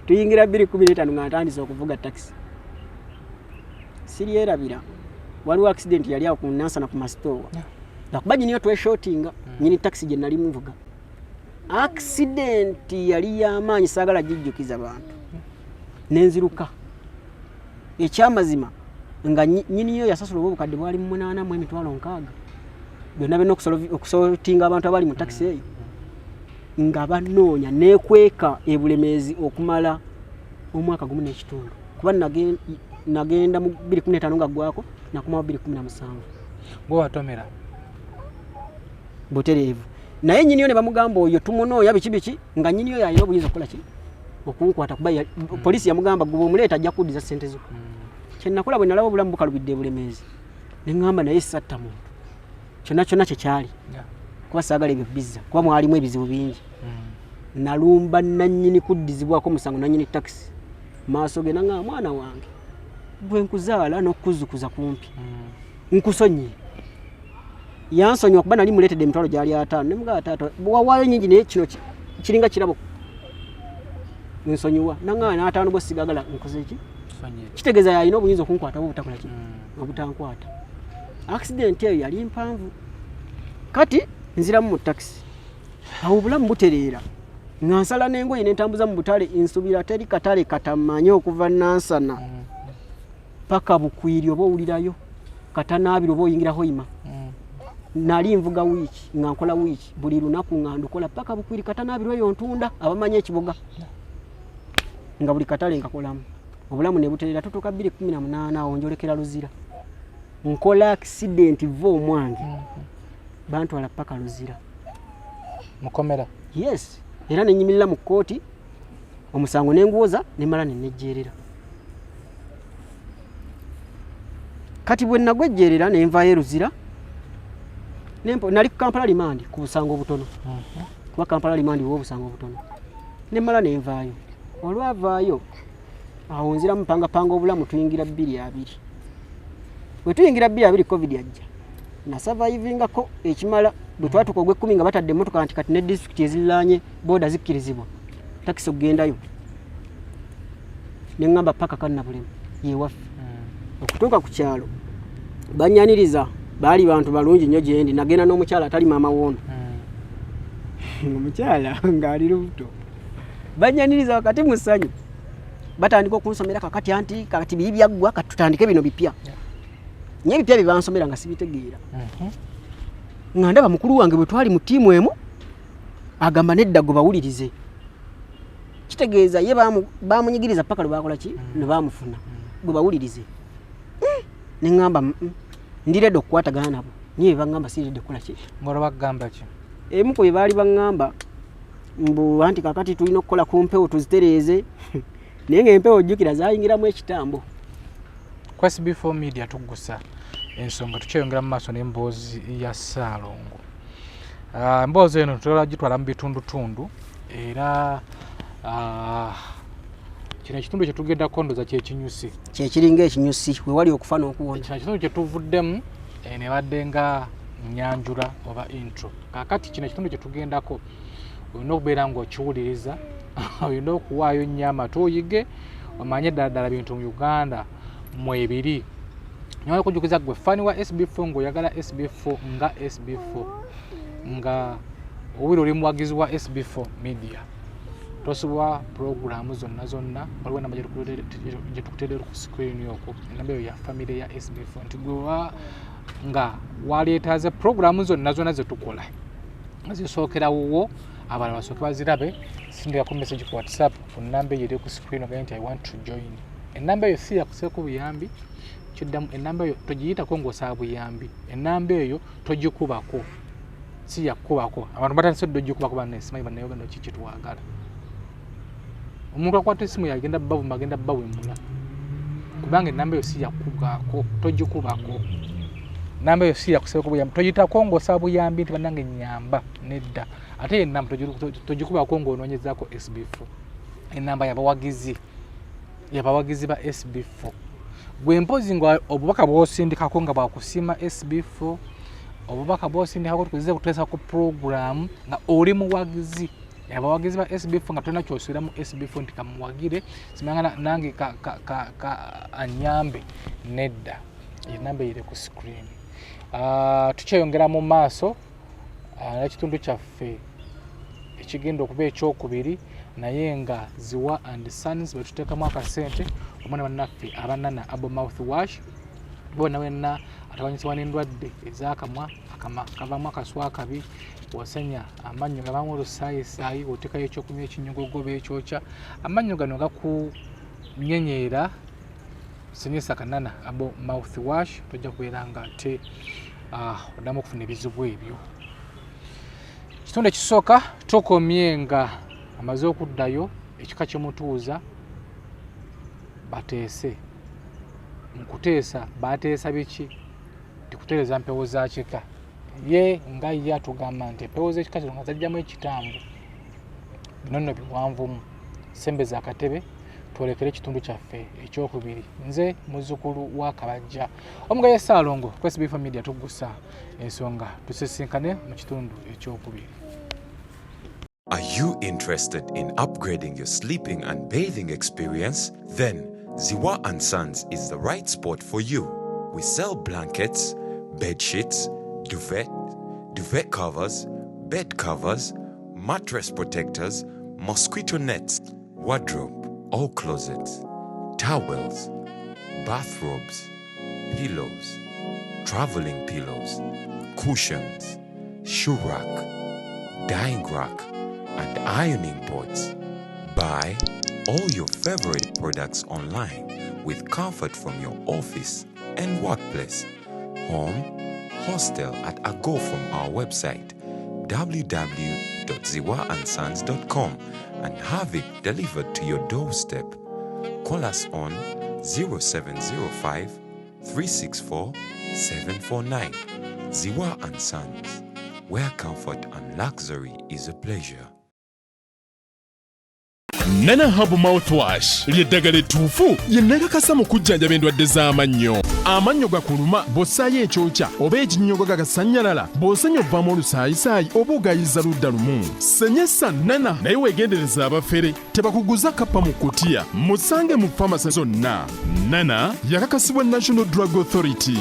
tuyingira 2015 nga ntandise okuvuga takisi siryerabira waliwo accident yali awo ku Nansana ku mastowa lakuba nyiniyo tweshootinga nyini takisi gye nali muvuga accident yali y'amaanyi saagala gijjukiza bantu nenziruka ekyamazima nga nyiniyo yasasula obukadde bwali mu 8 mu emitwalo 6 byonna byonna okusootinga abantu abali mu takisi eyo nga banoonya nekweka ebulemeezi okumala omwaka gumu n'ekitundu kuba nagenda mu 2015 nga gwako nakomawo 2017
gwe watomera
butereevu naye nyiniyo ne bamugamba oyo tumunooya biki nga nyiniyo yalina obuyinza okukola ki okunkwata kuba polisi yamugamba gwe omuleeta ajja kuddiza ssente zo kyenakola bwe nalaba obulamu bukalubidde ebulemeezi neŋŋamba naye satta muntu kyonna kyekyali kuba saagala ebyo bizza kuba mwalimu ebizibu bingi nalumba nannyini kuddizibwako musango nannyini takisi maaso ge naŋŋamba mwana wange gwe nkuzaala n'okukuzukuza kumpi nkusonyiye yansonyiwa kuba nali muleetedde emitwalo gyali 5 nemugamba taata wawaayo nyingi naye kino kiringa kirabo nsonyiwa naŋŋamba n'ataano bwe sigagala nkoze ki kitegeeza yalina obuyinza okunkwata obutakola ki obutankwata accident eyo yali mpanvu kati nziramu mu takisi awo obulamu butereera nga nsala n'engoye nentambuza mu butale nsubira teri katale katamanye okuva Nansana paka bukwiri oba owulirayo katanaabiri oba oyingiraho ima nali nvuga wiiki nga nkola wiiki buli lunaku nga ndukola paka bukwiri katanaabiri eyo ntunda abamanyi ekibuga nga buli katale nkakolamu obulamu ne butereera tutuuka 2018 awo njolekera Luzira nkola accident va omwange bantwala paka Luzira
mukomera
yes era nenyimirira mu kkooti omusango nenguwoza nemala nenejjeerera kati bwe nagwejjeerera nenvaayo Luzira nali ku Kampala limandi ku busango obutono kuba Kampala limandi wo obusango obutono nemala nenvaayo olwavaayo awo nzira mupanga obulamu tuyingira 2-2 bwe tuyingira 2-2 covid ajja na survivingako ekimala bwe twatuka ogwe 10 nga batadde emmotoka nti kati ne district eziliraanye boda zikkirizibwa takisi okugendayo ne ngamba paka kanna bulemu yewaffe okutuuka ku kyalo banyaniriza baali bantu balungi nnyo gyendi nagenda n'omukyala atali maama wono omukyala ng'ali lubuto banyaniriza wakati mu ssanyu batandika okunsomera kakati anti kakati bibi byaggwa kati tutandike bino bipya nye bipya bye bansomera nga sibitegeera nga ndaba mukulu wange bwe twali mu ttiimu emu agamba nedda go bawulirize kitegeeza ye bamunyigiriza paka lwe bakola ki ne bamufuna gwe bawulirize ne ngamba ndiredde okukwatagana nabo nye bangamba siredde kukola ki
ngoro bagamba ki
emu ko baali bangamba mbu anti kakati tulina okukola ku mpewo tuzitereeze naye ng'empewo ojjukira zaayingiramu ekitambo
ku SB4 Media Tuggussa Enssonga tukyeyongera mu maaso n'emboozi ya Ssaalongo. Emboozi eno tutera gitwala mu bitundutundu era kino ekitundu kye tugendako ndoza kyekinyusi
kyekiringa ekinyusi we wali okufa n'okuwona
kino ekitundu kye tuvuddemu ne badde nga nyanjula oba intro kakati kino ekitundu kye tugendako olina okubeera ng'okiwuliriza olina okuwaayo nnyo amatu oyige omanye ddala bintu mu Uganda mwebiri nyowe kujukiza gwe fani wa SB4 ng'oyagala SB4 nga SB4 nga owiri oli muwagizi wa SB4 Media tosobola programu zonna waliwo enamba gye tukuteerera ku screen okwo enamba eyo ya famire ya SB4 nti gwe nga waleetaaze programu zonna ze tukola zisookera wuwo abalala basooke bazirabe sindika ku message ku WhatsApp ku namba eyo eri ku screen ogaye nti I want to join enamba eyo si yakuseeko buyambi kiddamu enamba eyo togiyitako ng'osaba buyambi enamba eyo togikubako si yakubako abantu batandise dogikubako banesimanyi bannaye ogenda kiki twagala omuntu akwata esimu yagenda bavuma agenda bawemula kubanga enamba eyo si yakubako togikubako namba eyo si yakuseeko buyambi togiyitako ng'osaba buyambi nti bannange nyamba nedda ate enamba togikubako ng'onoonyezaako SB4 enamba yabawagizi ba SB4 gwe mpozi nga obubaka bw'osindikako nga bwakusiima SB4 obubaka bw'osindikako tukuzize kuteesa ku program nga oli muwagizi abawagizi ba SB4 nga tolina kyosubira mu SB4 nti kamuwagire simanga nange anyambe nedda enamba eri ku screen tukyeyongera mu maaso n'ekitundu kyaffe ekigenda okuba ekyokubiri naye nga Ziwa and Sons betuteekamu akasente omwana bannaffe abanana abo mouthwash bona wenna atawanyisibwa n'endwadde ez'akamwa kavamu akaswa akabi wasenya amannyo gabamu olusaayisaayi oteekayo ekyokunywa ekinyogogoba ekyokya amannyo gano gakunyenyeera senyesa kanana abo mouthwash tojja kubeera nga ate oddamu okufuna ebizibu ebyo kitundu ekisooka tukomye nga amaze okuddayo ekika kyemutuuza bateese mukuteesa bateesa biki tikuteereza mpewo za kika ye nga ye atugamba nti empewo z'ekika kino nga zajjamu ekitambo bino nno biwanvumu sembeza akatebe twolekere ekitundu kyaffe ekyokubiri nze muzzukulu wa Kabajja omugaye Ssaalongo ku SB4 Media Tuggussa Enssonga tusisinkane mu kitundu ekyokubiri.
Are you interested in upgrading your sleeping and bathing experience? Then Ziwa and Sons is the right spot for you. We sell blankets, bed sheets, duvet covers, bed covers, mattress protectors, mosquito nets, wardrobe or closets, towels, bathrobes, pillows, traveling pillows, cushions, shoe rack, dyeing rack, and ironing boards. Buy all your favorite products online with comfort from your office and workplace, home, hostel at a go from our website www.ziwaandsons.com and have it delivered to your doorstep. Call us on 0705 364 749. Ziwa and Sons, where comfort and luxury is a pleasure.
Nana Hub Mouthwash ly'eddagala ettuufu lye nnakakasa mu kujjanjaba endwadde z'amannyo. Amannyo gakuluma bw'ossaayo ekyokya oba ekinnyogo gagasannyalala bw'osenya ovaamu olusaayisaayi oba ogayiza ludda lumu. Senyesa Nana naye weegendereza abafere tebakuguza kappa mu kkutiya musange mu famasi zonna. Nana yakakasibwa National Drug Authority.